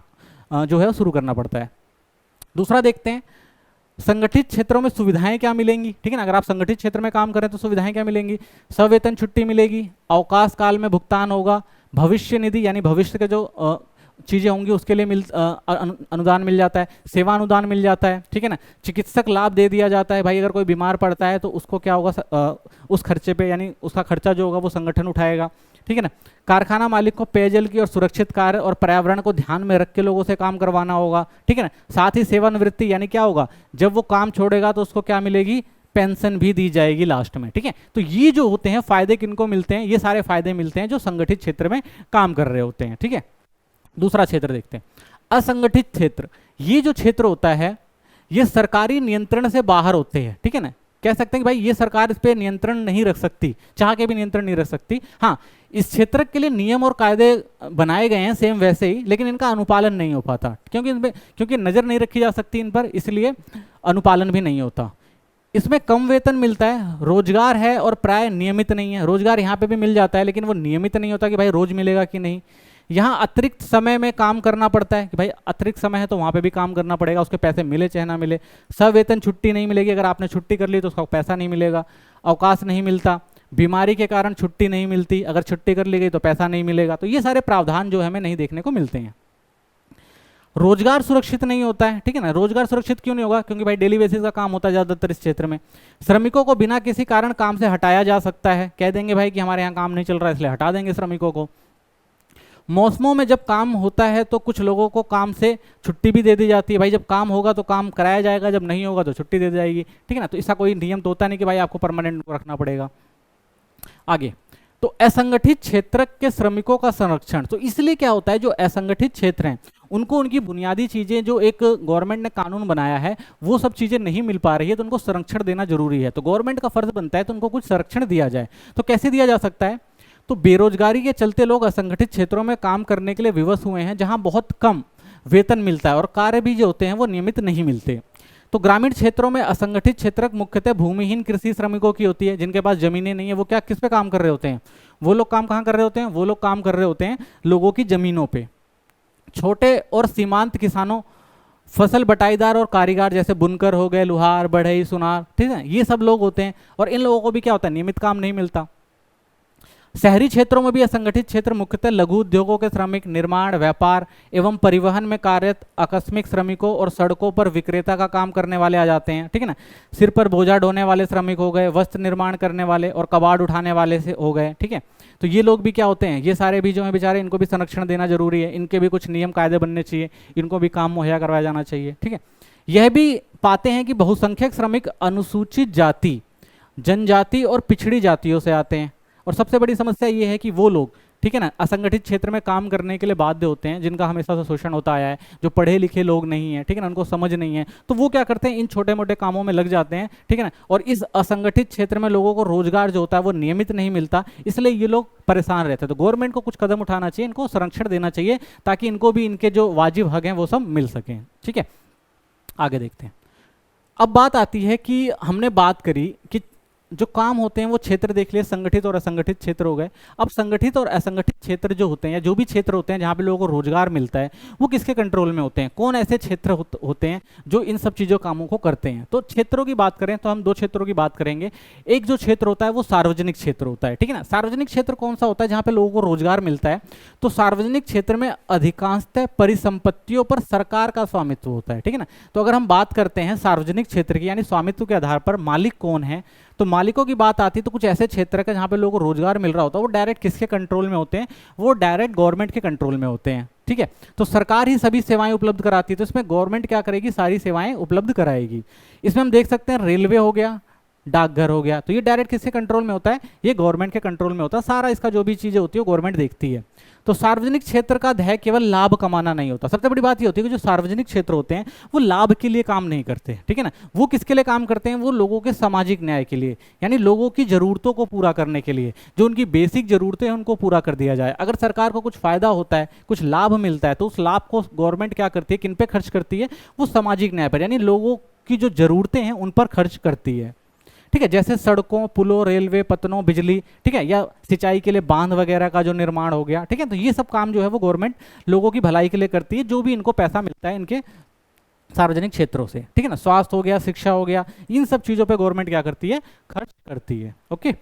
जो है शुरू करना पड़ता है। दूसरा देखते हैं संगठित क्षेत्रों में सुविधाएं क्या मिलेंगी, ठीक है ना। अगर आप संगठित क्षेत्र में काम करें तो सुविधाएं क्या मिलेंगी, सवेतन छुट्टी मिलेगी, अवकाश काल में भुगतान होगा, भविष्य निधि यानी भविष्य के जो चीजें होंगी उसके लिए अनुदान मिल जाता है, सेवा अनुदान मिल जाता है, ठीक है ना। चिकित्सक लाभ दे दिया जाता है, भाई अगर कोई बीमार पड़ता है तो उसको क्या होगा, उस खर्चे पे यानी उसका खर्चा जो होगा वो संगठन उठाएगा, ठीक है ना। कारखाना मालिक को पेयजल की और सुरक्षित कार्य और पर्यावरण को ध्यान में रख के लोगों से काम करवाना होगा, ठीक है ना। साथ ही सेवानिवृत्ति यानी क्या होगा, जब वो काम छोड़ेगा तो उसको क्या मिलेगी, पेंशन भी दी जाएगी लास्ट में, ठीक है। तो ये जो होते हैं फायदे किनको मिलते हैं, ये सारे फायदे मिलते हैं जो संगठित क्षेत्र में काम कर रहे होते हैं, ठीक है। दूसरा क्षेत्र देखते हैं असंगठित क्षेत्र। ये जो क्षेत्र होता है ये सरकारी नियंत्रण से बाहर होते हैं, ठीक है ना। कह सकते हैं कि भाई ये सरकार इस पे नियंत्रण नहीं रख सकती, चाह के भी नियंत्रण नहीं रख सकती। हाँ, इस क्षेत्र के लिए नियम और कायदे बनाए गए हैं सेम वैसे ही, लेकिन इनका अनुपालन नहीं हो पाता क्योंकि नजर नहीं रखी जा सकती इन पर, इसलिए अनुपालन भी नहीं होता। इसमें कम वेतन मिलता है, रोजगार है और प्राय नियमित नहीं है। रोजगार यहाँ पे भी मिल जाता है लेकिन वो नियमित नहीं होता कि भाई रोज मिलेगा कि नहीं। यहाँ अतिरिक्त समय में काम करना पड़ता है कि भाई अतिरिक्त समय है तो वहाँ पे भी काम करना पड़ेगा, उसके पैसे मिले चाहे ना मिले। सवेतन छुट्टी नहीं मिलेगी, अगर आपने छुट्टी कर ली तो उसका पैसा नहीं मिलेगा। अवकाश नहीं मिलता, बीमारी के कारण छुट्टी नहीं मिलती, अगर छुट्टी कर ली गई तो पैसा नहीं मिलेगा। तो ये सारे प्रावधान जो हमें नहीं देखने को मिलते हैं। रोजगार सुरक्षित नहीं होता है, ठीक है ना। रोजगार सुरक्षित क्यों नहीं होगा, क्योंकि भाई डेली बेसिस का काम होता है ज्यादातर इस क्षेत्र में। श्रमिकों को बिना किसी कारण काम से हटाया जा सकता है, कह देंगे भाई कि हमारे यहाँ काम नहीं चल रहा है इसलिए हटा देंगे श्रमिकों को। मौसमों में जब काम होता है तो कुछ लोगों को काम से छुट्टी भी दे दी जाती है, भाई जब काम होगा तो काम कराया जाएगा, जब नहीं होगा तो छुट्टी दे दी जाएगी, ठीक है ना। तो इसका कोई नियम तो होता नहीं कि भाई आपको परमानेंट रखना पड़ेगा। आगे तो असंगठित क्षेत्र के श्रमिकों का संरक्षण। तो इसलिए क्या होता है, जो असंगठित क्षेत्र हैं उनको उनकी बुनियादी चीज़ें जो एक गवर्नमेंट ने कानून बनाया है वो सब चीज़ें नहीं मिल पा रही है, तो उनको संरक्षण देना जरूरी है। तो गवर्नमेंट का फर्ज बनता है तो उनको कुछ संरक्षण दिया जाए। तो कैसे दिया जा सकता है? तो बेरोजगारी के चलते लोग असंगठित क्षेत्रों में काम करने के लिए विवश हुए हैं, जहां बहुत कम वेतन मिलता है और कार्य भी जो होते हैं वो नियमित नहीं मिलते। तो ग्रामीण क्षेत्रों में असंगठित क्षेत्र मुख्यतः भूमिहीन कृषि श्रमिकों की होती है, जिनके पास जमीनें नहीं है। वो क्या किस पे काम कर रहे होते हैं? वो लोग काम कहाँ कर रहे होते हैं? वो लोग काम कर रहे होते हैं लोगों की जमीनों पे। छोटे और सीमांत किसानों, फसल बटाईदार और कारीगर जैसे बुनकर हो गए, लुहार, बढ़ई, सुनार, ठीक है, ये सब लोग होते हैं। और इन लोगों को भी क्या होता है? नियमित काम नहीं मिलता। शहरी क्षेत्रों में भी असंगठित क्षेत्र मुख्यतः लघु उद्योगों के श्रमिक, निर्माण, व्यापार एवं परिवहन में कार्यरत आकस्मिक श्रमिकों और सड़कों पर विक्रेता का काम करने वाले आ जाते हैं, ठीक है ना। सिर पर बोझा ढोने वाले श्रमिक हो गए, वस्त्र निर्माण करने वाले और कबाड़ उठाने वाले से हो गए, ठीक है। तो ये लोग भी क्या होते हैं? ये सारे भी जो हैं बेचारे, इनको भी संरक्षण देना जरूरी है, इनके भी कुछ नियम कायदे बनने चाहिए, इनको भी काम मुहैया करवाया जाना चाहिए, ठीक है। यह भी पाते हैं कि बहुसंख्यक श्रमिक अनुसूचित जाति, जनजाति और पिछड़ी जातियों से आते हैं। और सबसे बड़ी समस्या ये है कि वो लोग, ठीक है ना, असंगठित क्षेत्र में काम करने के लिए बाध्य होते हैं, जिनका हमेशा से शोषण होता आया है, जो पढ़े लिखे लोग नहीं है, ठीक है ना, उनको समझ नहीं है, तो वो क्या करते हैं? इन छोटे मोटे कामों में लग जाते हैं, ठीक है ना। और इस असंगठित क्षेत्र में लोगों को रोजगार जो होता है वो नियमित नहीं मिलता, इसलिए ये लोग परेशान रहते हैं। तो गवर्नमेंट को कुछ कदम उठाना चाहिए, इनको संरक्षण देना चाहिए, ताकि इनको भी इनके जो वाजिब हक हैं वो सब मिल सकें, ठीक है। आगे देखते हैं। अब बात आती है कि हमने बात करी कि जो काम होते हैं वो क्षेत्र देख लिए, संगठित और असंगठित क्षेत्र हो गए। अब संगठित और असंगठित क्षेत्र जो होते हैं, या जो भी क्षेत्र होते हैं जहाँ पे लोगों को रोजगार मिलता है, वो किसके कंट्रोल में होते हैं? कौन ऐसे क्षेत्र होते हैं जो इन सब चीज़ों कामों को करते हैं? तो क्षेत्रों की बात करें तो हम दो क्षेत्रों की बात करेंगे। एक जो क्षेत्र होता है वो सार्वजनिक क्षेत्र होता है, ठीक है ना। सार्वजनिक क्षेत्र कौन सा होता है? जहाँ पे लोगों को रोजगार मिलता है। तो सार्वजनिक क्षेत्र में अधिकांशतः परिसंपत्तियों पर सरकार का स्वामित्व होता है, ठीक है ना। तो अगर हम बात करते हैं सार्वजनिक क्षेत्र की, यानी स्वामित्व के आधार पर मालिक कौन है, तो मालिकों की बात आती है तो कुछ ऐसे क्षेत्र का जहां पे लोगों को रोजगार मिल रहा होता है, वो डायरेक्ट किसके कंट्रोल में होते हैं? वो डायरेक्ट गवर्नमेंट के कंट्रोल में होते हैं, ठीक है। तो सरकार ही सभी सेवाएं उपलब्ध कराती है, तो इसमें गवर्नमेंट क्या करेगी? सारी सेवाएं उपलब्ध कराएगी। इसमें हम देख सकते हैं रेलवे हो गया, डाकघर हो गया, तो ये डायरेक्ट किसके कंट्रोल में होता है? ये गवर्नमेंट के कंट्रोल में होता है। सारा इसका जो भी चीजें होती है गवर्नमेंट देखती है। तो सार्वजनिक क्षेत्र का ध्येय केवल लाभ कमाना नहीं होता। सबसे बड़ी बात ये होती है कि जो सार्वजनिक क्षेत्र होते हैं वो लाभ के लिए काम नहीं करते, ठीक है ना। वो किसके लिए काम करते हैं? वो लोगों के सामाजिक न्याय के लिए, यानी लोगों की जरूरतों को पूरा करने के लिए। जो उनकी बेसिक जरूरतें हैं उनको पूरा कर दिया जाए। अगर सरकार को कुछ फायदा होता है, कुछ लाभ मिलता है, तो उस लाभ को गवर्नमेंट क्या करती है? किन पे खर्च करती है? वो सामाजिक न्याय पर, यानी लोगों की जो जरूरतें हैं उन पर खर्च करती है, ठीक है। जैसे सड़कों, पुलों, रेलवे, पतनों, बिजली, ठीक है, या सिंचाई के लिए बांध वगैरह का जो निर्माण हो गया, ठीक है। तो ये सब काम जो है वो गवर्नमेंट लोगों की भलाई के लिए करती है, जो भी इनको पैसा मिलता है इनके सार्वजनिक क्षेत्रों से, ठीक है ना। स्वास्थ्य हो गया, शिक्षा हो गया, इन सब चीजों पे गवर्नमेंट क्या करती है? खर्च करती है, ओके।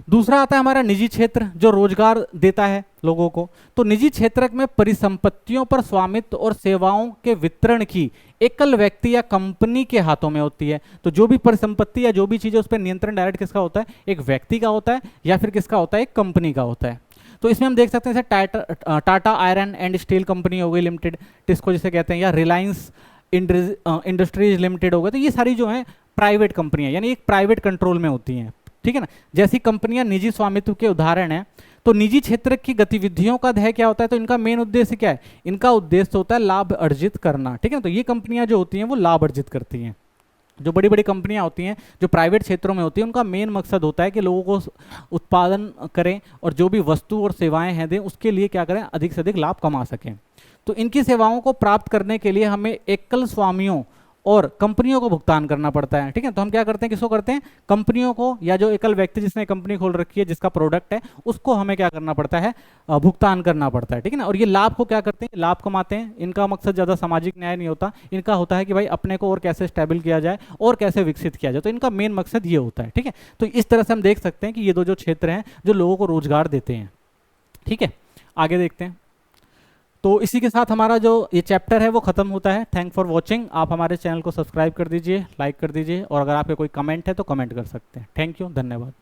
दूसरा आता है हमारा निजी क्षेत्र, जो रोजगार देता है लोगों को। तो निजी क्षेत्र में परिसंपत्तियों पर स्वामित्व और सेवाओं के वितरण की एकल व्यक्ति या कंपनी के हाथों में होती है। तो जो भी परिसंपत्ति या जो भी चीजें, उस पर नियंत्रण डायरेक्ट किसका होता है? एक व्यक्ति का होता है, या फिर किसका होता है? एक कंपनी का होता है। तो इसमें हम देख सकते हैं जैसे Tata iron and steel company हो गई लिमिटेड, टिस्को जिसे कहते हैं, या रिलायंस इंडस्ट्रीज लिमिटेड हो गए। तो ये सारी जो है प्राइवेट कंपनियां, यानी एक प्राइवेट कंट्रोल में होती हैं, ठीक है ना। जैसी कंपनियां निजी स्वामित्व के उदाहरण हैं। तो निजी क्षेत्र की गतिविधियों का ध्येय क्या होता है? तो इनका मेन उद्देश्य क्या है? इनका उद्देश्य होता है लाभ अर्जित करना, ठीक है ना। तो ये कंपनियां जो होती हैं वो लाभ अर्जित करती हैं। जो बड़ी बड़ी कंपनियां होती हैं जो प्राइवेट क्षेत्रों में होती हैं, उनका मेन मकसद होता है कि लोगों को उत्पादन करें और जो भी वस्तु और सेवाएं हैं दें, उसके लिए क्या करें? अधिक से अधिक लाभ कमा सकें। तो इनकी सेवाओं को प्राप्त करने के लिए हमें एकल स्वामियों और कंपनियों को भुगतान करना पड़ता है, ठीक है। तो हम क्या करते हैं? किसको करते हैं? कंपनियों को, या जो एकल व्यक्ति जिसने कंपनी खोल रखी है, जिसका प्रोडक्ट है, उसको हमें क्या करना पड़ता है? भुगतान करना पड़ता है, ठीक है ना। और ये लाभ को क्या करते हैं? लाभ कमाते हैं। इनका मकसद ज़्यादा सामाजिक न्याय नहीं होता, इनका होता है कि भाई अपने को और कैसे स्टेबल किया जाए और कैसे विकसित किया जाए। तो इनका मेन मकसद ये होता है, ठीक है। तो इस तरह से हम देख सकते हैं कि ये दो जो क्षेत्र हैं जो लोगों को रोजगार देते हैं, ठीक है। आगे देखते हैं। तो इसी के साथ हमारा जो ये चैप्टर है वो खत्म होता है। Thank for watching. आप हमारे चैनल को सब्सक्राइब कर दीजिए, लाइक कर दीजिए, और अगर आपके कोई कमेंट है तो कमेंट कर सकते हैं। थैंक यू, धन्यवाद।